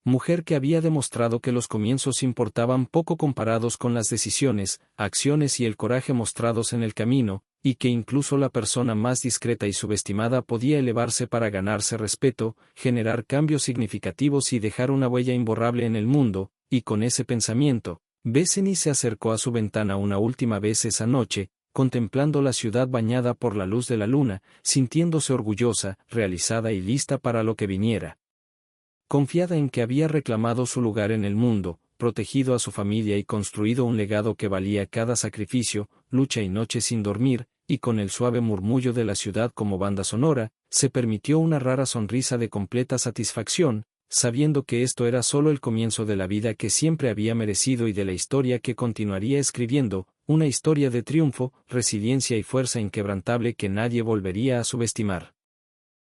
mujer que había demostrado que los comienzos importaban poco comparados con las decisiones, acciones y el coraje mostrados en el camino, y que incluso la persona más discreta y subestimada podía elevarse para ganarse respeto, generar cambios significativos y dejar una huella imborrable en el mundo, y con ese pensamiento, Bethany se acercó a su ventana una última vez esa noche, contemplando la ciudad bañada por la luz de la luna, sintiéndose orgullosa, realizada y lista para lo que viniera. Confiada en que había reclamado su lugar en el mundo, protegido a su familia y construido un legado que valía cada sacrificio, lucha y noche sin dormir, y con el suave murmullo de la ciudad como banda sonora, se permitió una rara sonrisa de completa satisfacción, sabiendo que esto era solo el comienzo de la vida que siempre había merecido y de la historia que continuaría escribiendo, una historia de triunfo, resiliencia y fuerza inquebrantable que nadie volvería a subestimar.